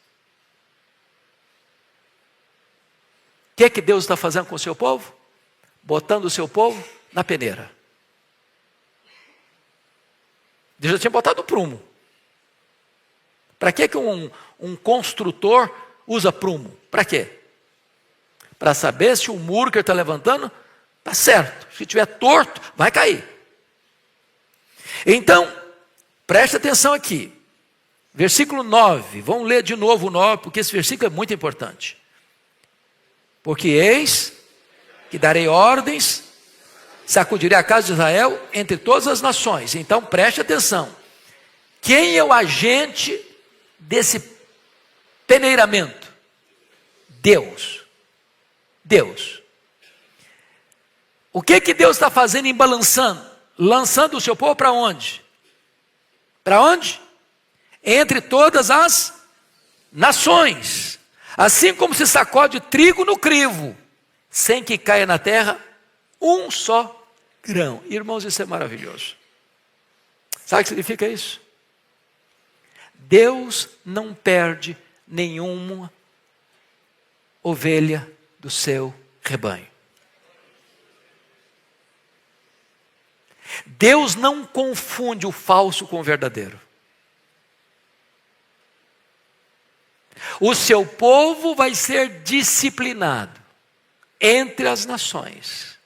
que Deus está fazendo com o seu povo? Botando o seu povo na peneira. Deus já tinha botado o prumo. Para que um construtor usa prumo? Para quê? Para saber se o muro que ele está levantando está certo. Se estiver torto, vai cair. Então, preste atenção aqui. Versículo 9. Vamos ler de novo o 9, porque esse versículo é muito importante. Porque eis que darei ordens, sacudirei a casa de Israel entre todas as nações. Então, preste atenção. Quem é o agente desse peneiramento? Deus. Deus. O que Deus está fazendo em balançando? Lançando o seu povo para onde? Para onde? Entre todas as nações. Assim como se sacode trigo no crivo, sem que caia na terra um só grão. Irmãos, isso é maravilhoso. Sabe o que significa isso? Deus não perde nenhuma ovelha do seu rebanho. Deus não confunde o falso com o verdadeiro. O seu povo vai ser disciplinado entre as nações,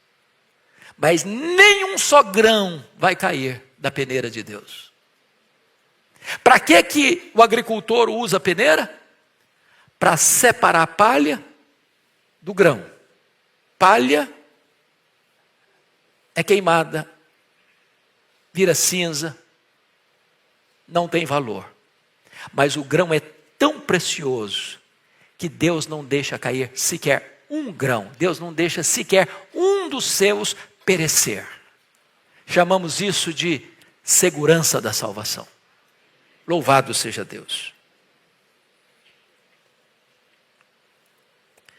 mas nenhum só grão vai cair da peneira de Deus. Para que o agricultor usa a peneira? Para separar a palha do grão. Palha é queimada, vira cinza, não tem valor. Mas o grão é tão precioso que Deus não deixa cair sequer um grão. Deus não deixa sequer um dos seus perecer. Chamamos isso de segurança da salvação. Louvado seja Deus.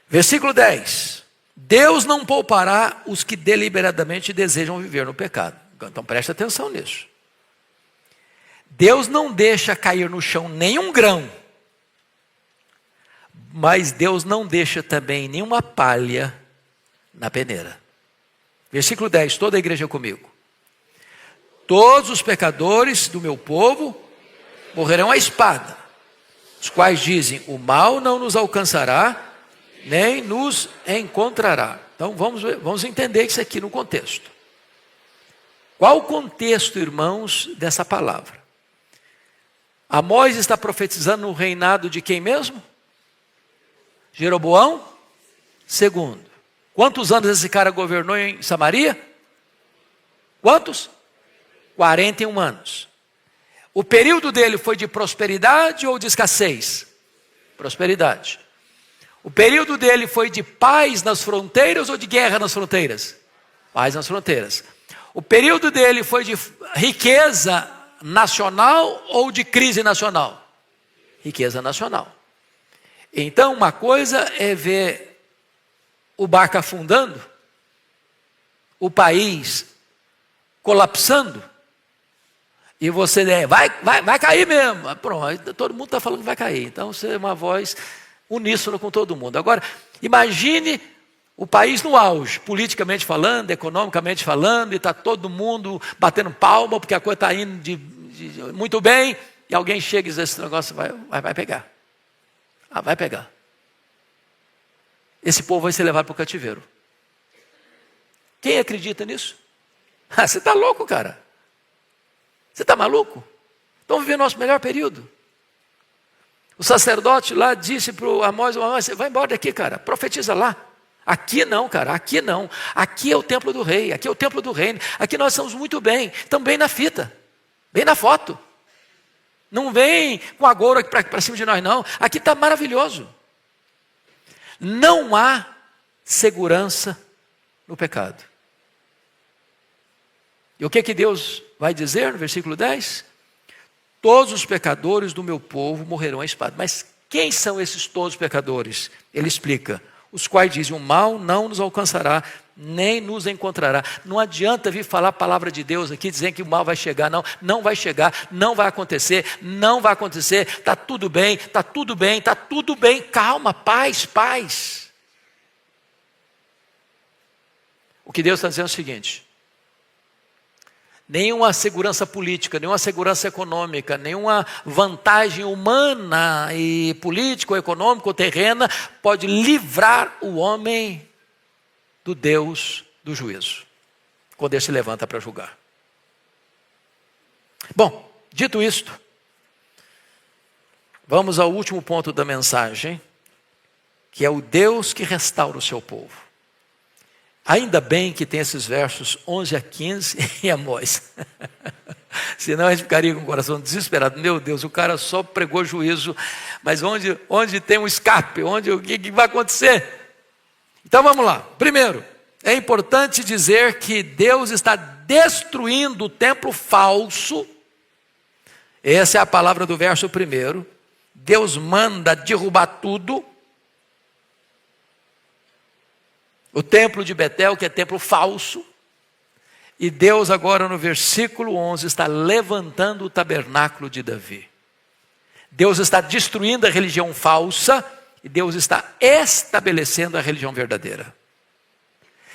Versículo 10. Deus não poupará os que deliberadamente desejam viver no pecado. Então preste atenção nisso. Deus não deixa cair no chão nenhum grão, mas Deus não deixa também nenhuma palha na peneira. Versículo 10, toda a igreja comigo. Todos os pecadores do meu povo morrerão à espada, os quais dizem, o mal não nos alcançará, nem nos encontrará. Então vamos entender isso aqui no contexto. Qual o contexto, irmãos, dessa palavra? Amós está profetizando no reinado de quem mesmo? Jeroboão II. Quantos anos esse cara governou em Samaria? Quantos? 41 anos. O período dele foi de prosperidade ou de escassez? Prosperidade. O período dele foi de paz nas fronteiras ou de guerra nas fronteiras? Paz nas fronteiras. O período dele foi de riqueza nacional ou de crise nacional? Riqueza nacional. Então, uma coisa é ver o barco afundando, o país colapsando, e você vai cair mesmo. Pronto, todo mundo está falando que vai cair. Então, você é uma voz uníssona com todo mundo. Agora, imagine o país no auge, politicamente falando, economicamente falando, e está todo mundo batendo palma, porque a coisa está indo muito bem, e alguém chega e diz, esse negócio vai pegar. Vai pegar. Esse povo vai ser levado para o cativeiro. Quem acredita nisso? Você está louco, cara. Você está maluco? Estamos vivendo nosso melhor período. O sacerdote lá disse para o Amós, você vai embora daqui, cara, profetiza lá. Aqui não, cara, aqui não. Aqui é o templo do rei, aqui é o templo do reino. Aqui nós estamos muito bem, estamos bem na fita, bem na foto. Não vem com a goura para cima de nós, não. Aqui está maravilhoso. Não há segurança no pecado. E o que Deus vai dizer no versículo 10? Todos os pecadores do meu povo morrerão à espada. Mas quem são esses todos os pecadores? Ele explica. Os quais dizem, o mal não nos alcançará, nem nos encontrará. Não adianta vir falar a palavra de Deus aqui, dizendo que o mal vai chegar. Não vai chegar, não vai acontecer, não vai acontecer. Está tudo bem, está tudo bem, está tudo bem. Calma, paz. O que Deus está dizendo é o seguinte: nenhuma segurança política, nenhuma segurança econômica, nenhuma vantagem humana e política, ou econômica, ou terrena pode livrar o homem do Deus do juízo, quando ele se levanta para julgar. Bom, dito isto, vamos ao último ponto da mensagem, que é o Deus que restaura o seu povo. Ainda bem que tem esses versos 11 a 15 em Amós. Senão a gente ficaria com o coração desesperado. Meu Deus, o cara só pregou juízo, mas onde tem um escape? O que vai acontecer? Então vamos lá. Primeiro, é importante dizer que Deus está destruindo o templo falso. Essa é a palavra do verso 1. Deus manda derrubar tudo. O templo de Betel, que é templo falso. E Deus agora no versículo 11 está levantando o tabernáculo de Davi. Deus está destruindo a religião falsa e Deus está estabelecendo a religião verdadeira.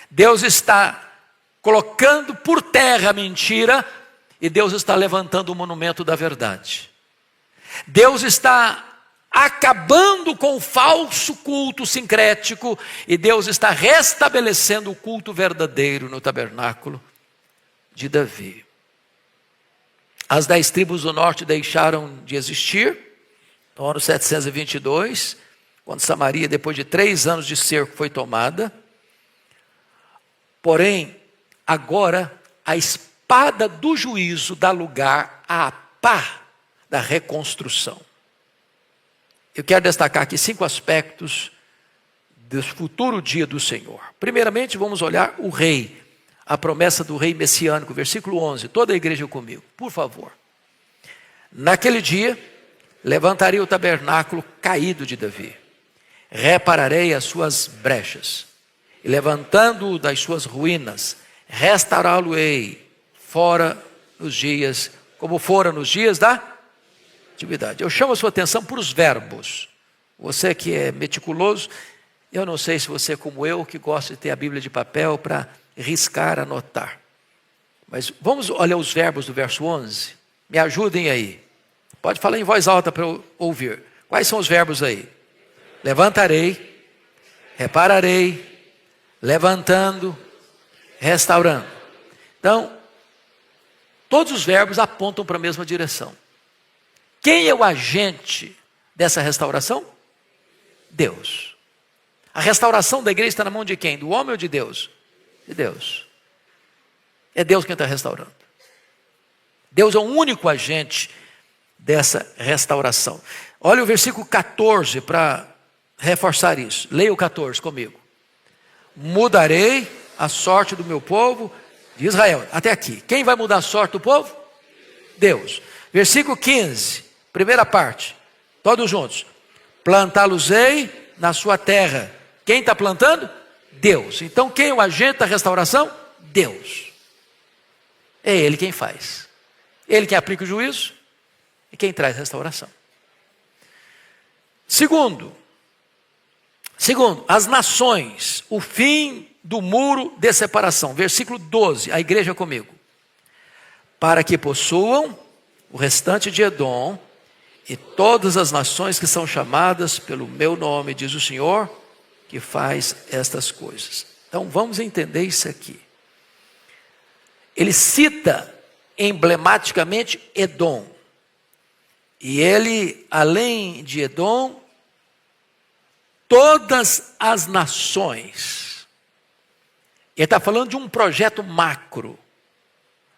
Deus está colocando por terra a mentira e Deus está levantando o monumento da verdade. Deus está acabando com o falso culto sincrético e Deus está restabelecendo o culto verdadeiro no tabernáculo de Davi. As 10 tribos do norte deixaram de existir no ano 722, quando Samaria, depois de 3 anos de cerco, foi tomada. Porém, agora a espada do juízo dá lugar à pá da reconstrução. Eu quero destacar aqui 5 aspectos do futuro dia do Senhor. Primeiramente, vamos olhar o rei, a promessa do rei messiânico, versículo 11. Toda a igreja comigo, por favor. Naquele dia, levantarei o tabernáculo caído de Davi, repararei as suas brechas, e levantando-o das suas ruínas, restaurá-lo-ei fora nos dias, como fora nos dias da atividade. Eu chamo a sua atenção para os verbos. Você que é meticuloso, eu não sei se você é como eu, que gosta de ter a Bíblia de papel para riscar, anotar. Mas vamos olhar os verbos do verso 11? Me ajudem aí. Pode falar em voz alta para eu ouvir. Quais são os verbos aí? Levantarei, repararei, levantando, restaurando. Então, todos os verbos apontam para a mesma direção. Quem é o agente dessa restauração? Deus. A restauração da igreja está na mão de quem? Do homem ou de Deus? De Deus. É Deus quem está restaurando. Deus é o único agente dessa restauração. Olha o versículo 14 para reforçar isso. Leia o 14 comigo. Mudarei a sorte do meu povo de Israel. Até aqui. Quem vai mudar a sorte do povo? Deus. Versículo 15. Primeira parte, todos juntos. Plantá-los-ei na sua terra. Quem está plantando? Deus. Então quem é o agente da restauração? Deus. É Ele quem faz. Ele quem aplica o juízo e quem traz restauração. Segundo, as nações, o fim do muro de separação. Versículo 12, a igreja comigo. Para que possuam o restante de Edom e todas as nações que são chamadas pelo meu nome, diz o Senhor, que faz estas coisas. Então vamos entender isso aqui. Ele cita emblematicamente Edom. E ele, além de Edom, todas as nações. Ele está falando de um projeto macro,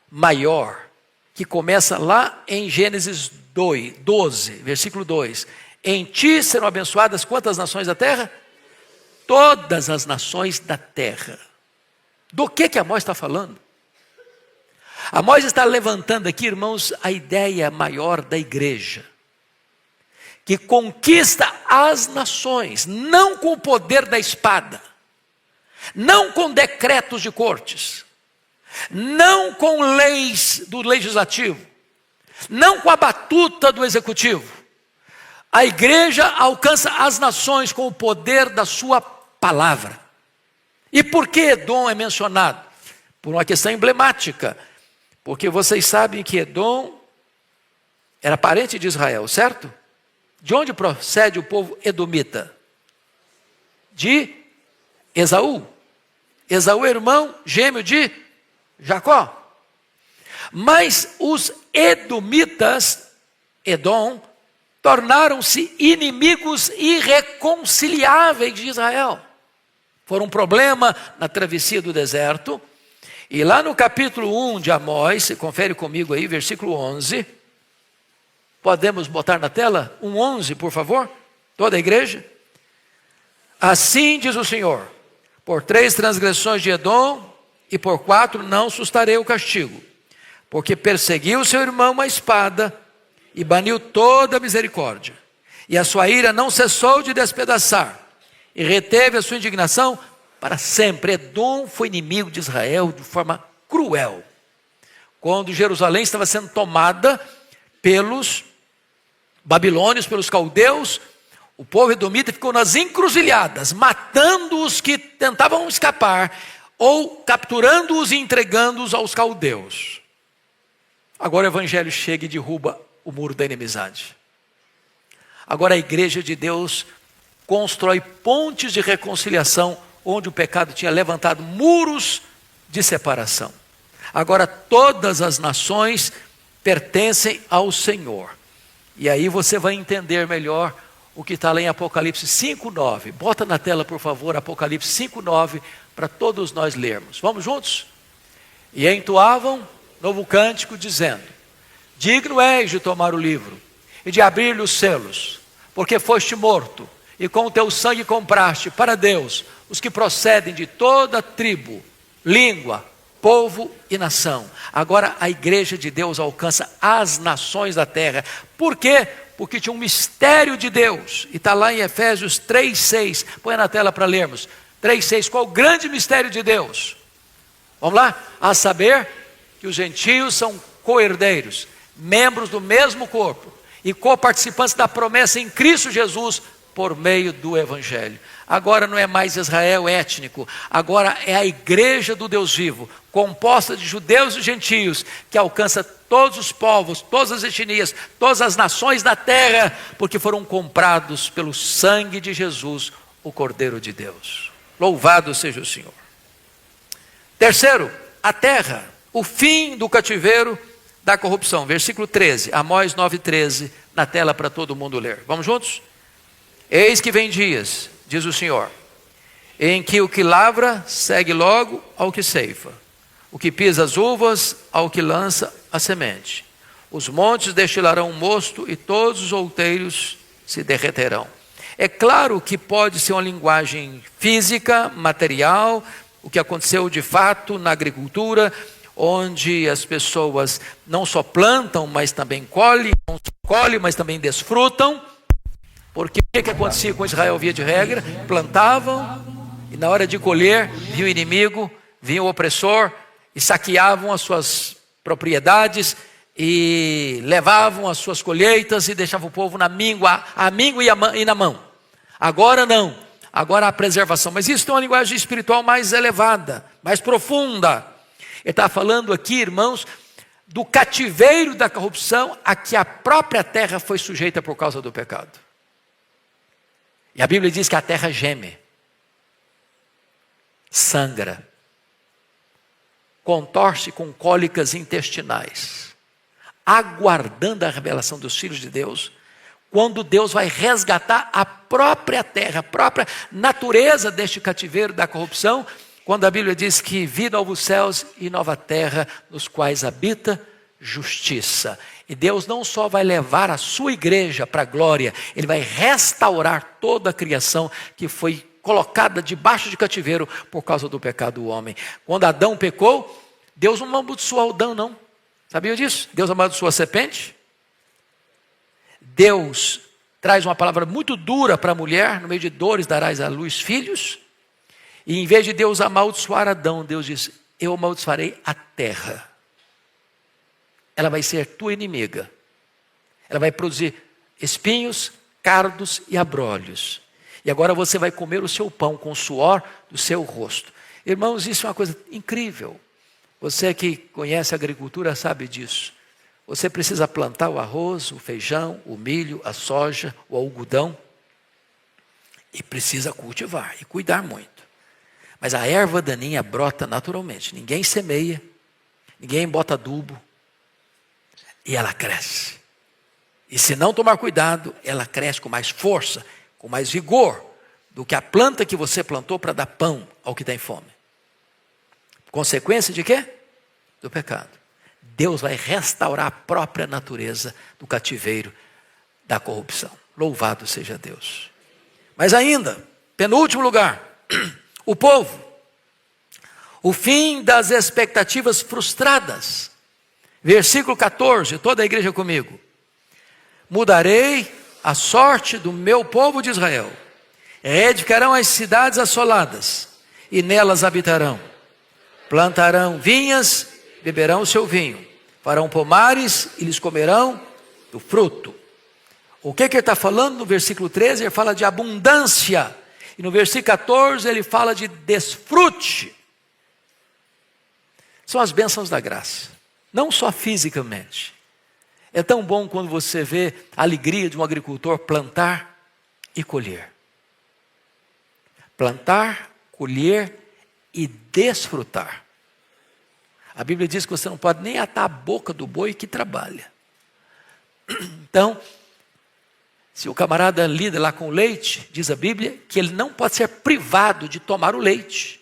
maior, que começa lá em Gênesis 12, versículo 2. Em ti serão abençoadas quantas nações da terra? Todas as nações da terra. Do que Amós está falando? Amós está levantando aqui, irmãos, a ideia maior da igreja, que conquista as nações, não com o poder da espada, não com decretos de cortes, não com leis do legislativo, não com a batuta do executivo. A igreja alcança as nações com o poder da sua palavra. E por que Edom é mencionado? Por uma questão emblemática. Porque vocês sabem que Edom era parente de Israel, certo? De onde procede o povo edomita? De Esaú. Esaú é irmão gêmeo de Jacó. Mas os edomitas, Edom, tornaram-se inimigos irreconciliáveis de Israel. Foram um problema na travessia do deserto. E lá no capítulo 1 de Amós, você confere comigo aí, versículo 11. Podemos botar na tela? 1:11, por favor? Toda a igreja. Assim diz o Senhor: por 3 transgressões de Edom e por 4 não sustarei o castigo, porque perseguiu seu irmão a espada e baniu toda a misericórdia. E a sua ira não cessou de despedaçar, e reteve a sua indignação para sempre. Edom foi inimigo de Israel de forma cruel. Quando Jerusalém estava sendo tomada pelos babilônios, pelos caldeus, o povo edomita ficou nas encruzilhadas, matando os que tentavam escapar, ou capturando-os e entregando-os aos caldeus. Agora o evangelho chega e derruba o muro da inimizade. Agora a igreja de Deus constrói pontes de reconciliação, onde o pecado tinha levantado muros de separação. Agora todas as nações pertencem ao Senhor. E aí você vai entender melhor o que está lá em Apocalipse 5:9. Bota na tela, por favor, Apocalipse 5:9, para todos nós lermos. Vamos juntos? E entoavam novo cântico, dizendo: digno és de tomar o livro e de abrir-lhe os selos, porque foste morto, e com o teu sangue compraste para Deus os que procedem de toda tribo, língua, povo e nação. Agora a igreja de Deus alcança as nações da terra. Por quê? Porque tinha um mistério de Deus. E está lá em Efésios 3:6. Põe na tela para lermos. 3:6. Qual o grande mistério de Deus? Vamos lá? A saber que os gentios são co-herdeiros, membros do mesmo corpo e co-participantes da promessa em Cristo Jesus por meio do evangelho. Agora não é mais Israel étnico, agora é a igreja do Deus vivo, composta de judeus e gentios, que alcança todos os povos, todas as etnias, todas as nações da terra, porque foram comprados pelo sangue de Jesus, o Cordeiro de Deus. Louvado seja o Senhor. Terceiro, a terra, o fim do cativeiro da corrupção. Versículo 13, Amós 9:13, na tela para todo mundo ler. Vamos juntos? Eis que vem dias, diz o Senhor, em que o que lavra segue logo ao que ceifa, o que pisa as uvas ao que lança a semente. Os montes destilarão mosto e todos os outeiros se derreterão. É claro que pode ser uma linguagem física, material, o que aconteceu de fato na agricultura, onde as pessoas não só plantam, mas também colhem, não só colhem, mas também desfrutam. Porque o que acontecia com Israel via de regra? Plantavam e na hora de colher, vinha o inimigo, vinha o opressor e saqueavam as suas propriedades e levavam as suas colheitas e deixavam o povo na míngua, e na mão. Agora não, agora há preservação. Mas isso tem uma linguagem espiritual mais elevada, mais profunda. Ele está falando aqui, irmãos, do cativeiro da corrupção a que a própria terra foi sujeita por causa do pecado. E a Bíblia diz que a terra geme, sangra, contorce com cólicas intestinais, aguardando a revelação dos filhos de Deus, quando Deus vai resgatar a própria terra, a própria natureza deste cativeiro da corrupção, quando a Bíblia diz que vi novos céus e nova terra, nos quais habita justiça. E Deus não só vai levar a sua igreja para a glória, Ele vai restaurar toda a criação que foi colocada debaixo de cativeiro por causa do pecado do homem. Quando Adão pecou, Deus não amaldiçoou Adão, não. Sabia disso? Deus amaldiçoou a serpente. Deus traz uma palavra muito dura para a mulher: no meio de dores darás à luz filhos. E em vez de Deus amaldiçoar Adão, Deus diz: eu amaldiçoarei a terra. Ela vai ser tua inimiga. Ela vai produzir espinhos, cardos e abrolhos. E agora você vai comer o seu pão com o suor do seu rosto. Irmãos, isso é uma coisa incrível. Você que conhece a agricultura sabe disso. Você precisa plantar o arroz, o feijão, o milho, a soja, o algodão. E precisa cultivar e cuidar muito. Mas a erva daninha brota naturalmente. Ninguém semeia, ninguém bota adubo. E ela cresce. E se não tomar cuidado, ela cresce com mais força, com mais vigor do que a planta que você plantou para dar pão ao que tem fome. Consequência de quê? Do pecado. Deus vai restaurar a própria natureza do cativeiro da corrupção. Louvado seja Deus. Mas ainda, penúltimo lugar, o povo. O fim das expectativas frustradas. Versículo 14, toda a igreja comigo. Mudarei a sorte do meu povo de Israel. Edificarão as cidades assoladas e nelas habitarão. Plantarão vinhas, beberão o seu vinho. Farão pomares e lhes comerão do fruto. O que ele está falando no versículo 13? Ele fala de abundância. E no versículo 14 ele fala de desfrute. São as bênçãos da graça. Não só fisicamente. É tão bom quando você vê a alegria de um agricultor plantar e colher. Plantar, colher e desfrutar. A Bíblia diz que você não pode nem atar a boca do boi que trabalha. Então, se o camarada lida lá com o leite, diz a Bíblia, que ele não pode ser privado de tomar o leite.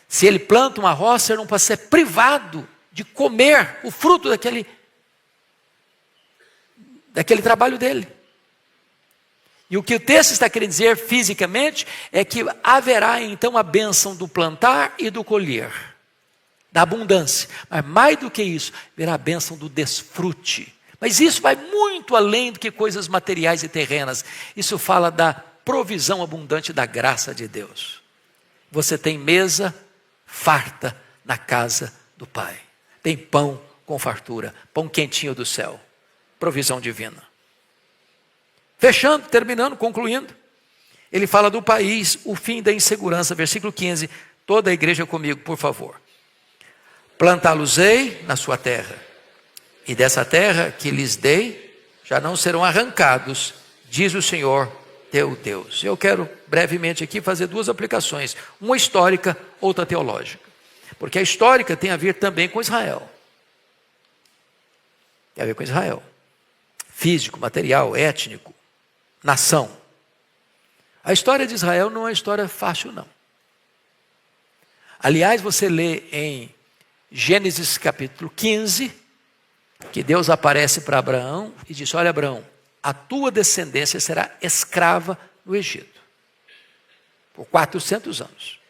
Se ele planta uma roça, ele não pode ser privado de comer o fruto daquele trabalho dele. E o que o texto está querendo dizer fisicamente é que haverá então a bênção do plantar e do colher, da abundância. Mas mais do que isso, haverá a bênção do desfrute. Mas isso vai muito além do que coisas materiais e terrenas. Isso fala da provisão abundante da graça de Deus. Você tem mesa farta na casa do Pai. Tem pão com fartura, pão quentinho do céu. Provisão divina. Fechando, terminando, concluindo. Ele fala do país, o fim da insegurança. Versículo 15. Toda a igreja comigo, por favor. Plantá-los-ei na sua terra. E dessa terra que lhes dei, já não serão arrancados, diz o Senhor teu Deus. Eu quero brevemente aqui fazer duas aplicações. Uma histórica, outra teológica. Porque a histórica tem a ver também com Israel. Tem a ver com Israel. Físico, material, étnico, nação. A história de Israel não é uma história fácil, não. Aliás, você lê em Gênesis capítulo 15, que Deus aparece para Abraão e diz: olha, Abraão, a tua descendência será escrava no Egito. Por 400 anos.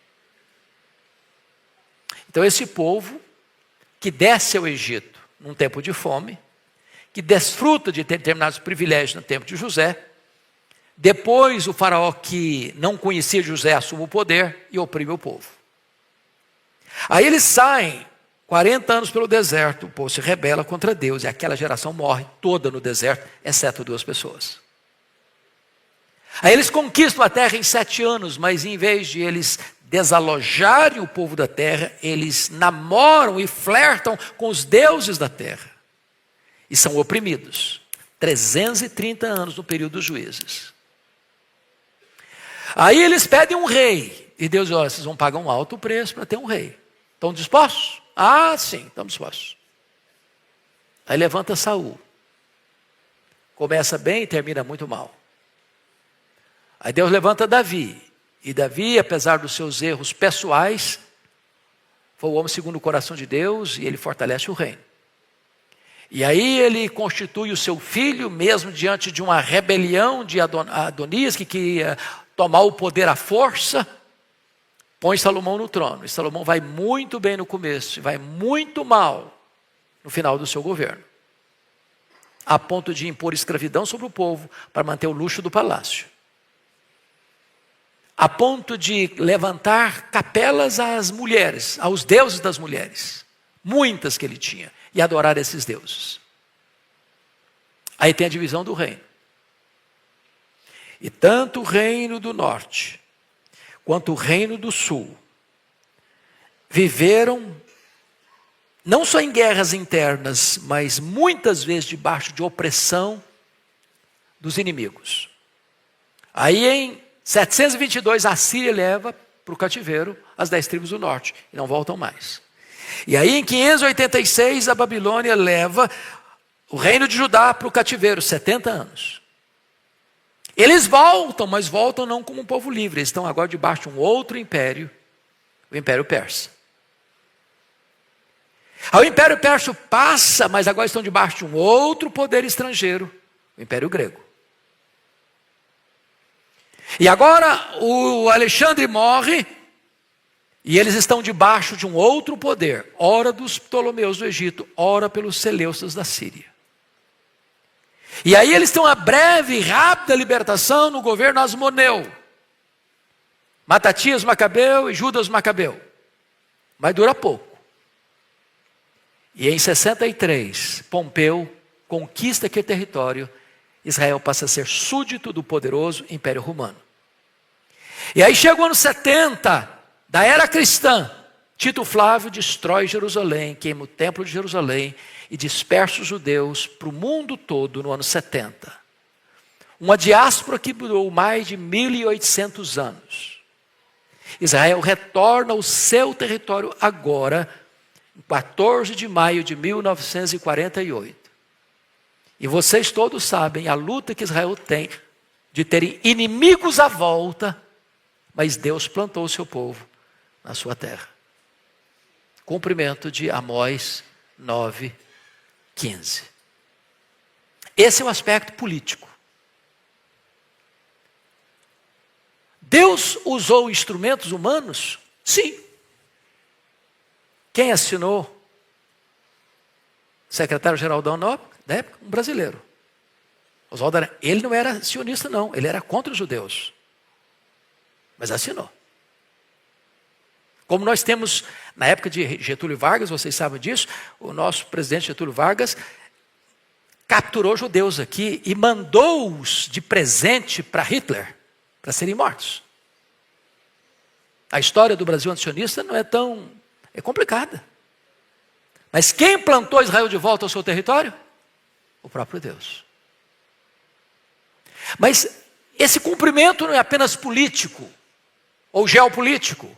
Então esse povo que desce ao Egito num tempo de fome, que desfruta de determinados privilégios no tempo de José, depois o faraó que não conhecia José assume o poder e oprime o povo. Aí eles saem 40 anos pelo deserto, o povo se rebela contra Deus e aquela geração morre toda no deserto, exceto 2 pessoas. Aí eles conquistam a terra em 7 anos, mas em vez de eles desalojarem o povo da terra, eles namoram e flertam com os deuses da terra. E são oprimidos. 330 anos no período dos juízes. Aí eles pedem um rei. E Deus diz: olha, vocês vão pagar um alto preço para ter um rei. Estão dispostos? Ah, sim, estamos dispostos. Aí levanta Saul. Começa bem e termina muito mal. Aí Deus levanta Davi. E Davi, apesar dos seus erros pessoais, foi o homem segundo o coração de Deus e ele fortalece o reino. E aí ele constitui o seu filho, mesmo diante de uma rebelião de Adonias, que queria tomar o poder à força, põe Salomão no trono. E Salomão vai muito bem no começo, e vai muito mal no final do seu governo. A ponto de impor escravidão sobre o povo para manter o luxo do palácio. A ponto de levantar capelas às mulheres, aos deuses das mulheres. Muitas que ele tinha. E adorar esses deuses. Aí tem a divisão do reino. E tanto o reino do norte, quanto o reino do sul viveram não só em guerras internas, mas muitas vezes debaixo de opressão dos inimigos. Aí em 722 a Síria leva para o cativeiro as 10 tribos do norte e não voltam mais. E aí em 586 a Babilônia leva o reino de Judá para o cativeiro, 70 anos. Eles voltam, mas voltam não como um povo livre, eles estão agora debaixo de um outro império, o Império Persa. O Império Persa passa, mas agora estão debaixo de um outro poder estrangeiro, o Império Grego. E agora o Alexandre morre, e eles estão debaixo de um outro poder, ora dos Ptolomeus do Egito, ora pelos Seleucidas da Síria. E aí eles têm uma breve e rápida libertação no governo Asmoneu. Matatias Macabeu e Judas Macabeu. Mas dura pouco. E em 63, Pompeu conquista aquele território. Israel passa a ser súdito do poderoso Império Romano. E aí chega o ano 70 da era cristã. Tito Flávio destrói Jerusalém, queima o templo de Jerusalém e dispersa os judeus para o mundo todo no ano 70. Uma diáspora que durou mais de 1.800 anos. Israel retorna ao seu território agora, em 14 de maio de 1948. E vocês todos sabem a luta que Israel tem de terem inimigos à volta, mas Deus plantou o seu povo na sua terra. Cumprimento de Amós 9:15. Esse é o aspecto político. Deus usou instrumentos humanos? Sim. Quem assinou? Secretário-geral da ONU, da época, um brasileiro. Oswaldo Aranha. Ele não era sionista, não. Ele era contra os judeus. Mas assinou. Como nós temos, na época de Getúlio Vargas, vocês sabem disso, o nosso presidente Getúlio Vargas capturou judeus aqui e mandou-os de presente para Hitler, para serem mortos. A história do Brasil antisionista não é tão... é complicada. Mas quem plantou Israel de volta ao seu território? O próprio Deus. Mas esse cumprimento não é apenas político ou geopolítico.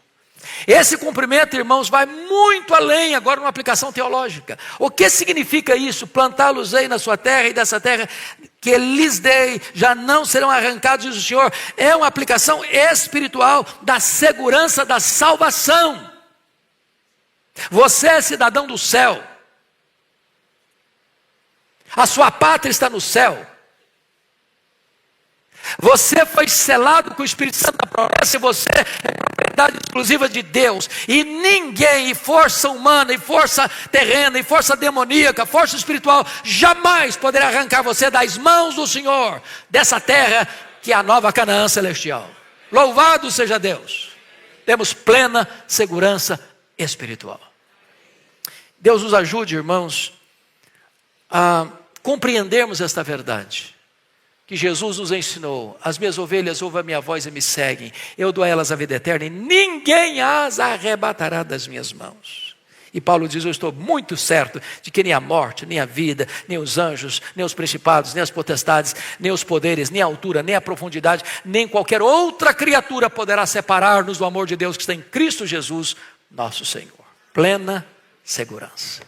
Esse cumprimento, irmãos, vai muito além agora numa aplicação teológica. O que significa isso? Plantá-los-ei na sua terra e dessa terra que lhes dei, já não serão arrancados, diz o Senhor. É uma aplicação espiritual da segurança da salvação. Você é cidadão do céu. A sua pátria está no céu. Você foi selado com o Espírito Santo da promessa e você é propriedade exclusiva de Deus. E ninguém, e força humana, e força terrena, e força demoníaca, força espiritual, jamais poderá arrancar você das mãos do Senhor, dessa terra que é a nova Canaã celestial. Louvado seja Deus. Temos plena segurança espiritual. Deus nos ajude, irmãos, a compreendermos esta verdade que Jesus nos ensinou. As minhas ovelhas ouvem a minha voz e me seguem. Eu dou a elas a vida eterna e ninguém as arrebatará das minhas mãos. E Paulo diz, eu estou muito certo de que nem a morte, nem a vida, nem os anjos, nem os principados, nem as potestades, nem os poderes, nem a altura, nem a profundidade, nem qualquer outra criatura poderá separar-nos do amor de Deus que está em Cristo Jesus, nosso Senhor. Plena segurança.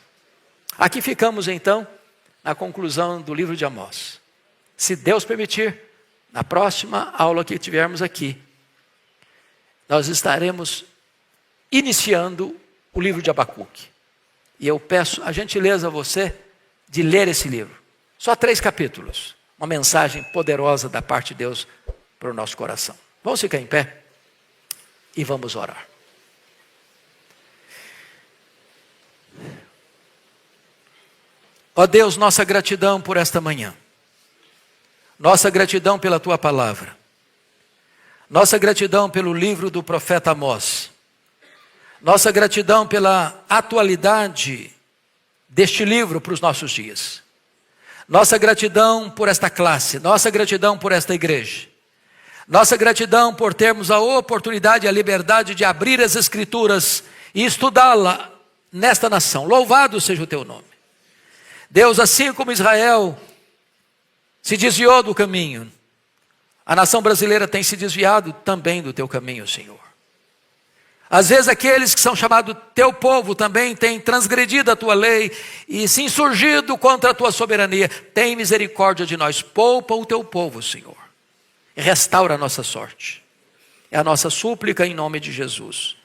Aqui ficamos então na conclusão do livro de Amós. Se Deus permitir, na próxima aula que tivermos aqui, nós estaremos iniciando o livro de Abacuque. E eu peço a gentileza a você de ler esse livro. Só 3 capítulos. Uma mensagem poderosa da parte de Deus para o nosso coração. Vamos ficar em pé e vamos orar. Ó Deus, nossa gratidão por esta manhã. Nossa gratidão pela Tua palavra. Nossa gratidão pelo livro do profeta Amós. Nossa gratidão pela atualidade deste livro para os nossos dias. Nossa gratidão por esta classe. Nossa gratidão por esta igreja. Nossa gratidão por termos a oportunidade e a liberdade de abrir as Escrituras e estudá-la nesta nação. Louvado seja o teu nome. Deus, assim como Israel se desviou do caminho, a nação brasileira tem se desviado também do teu caminho, Senhor. Às vezes aqueles que são chamados teu povo também têm transgredido a tua lei e se insurgido contra a tua soberania. Tem misericórdia de nós, poupa o teu povo, Senhor, e restaura a nossa sorte. É a nossa súplica em nome de Jesus.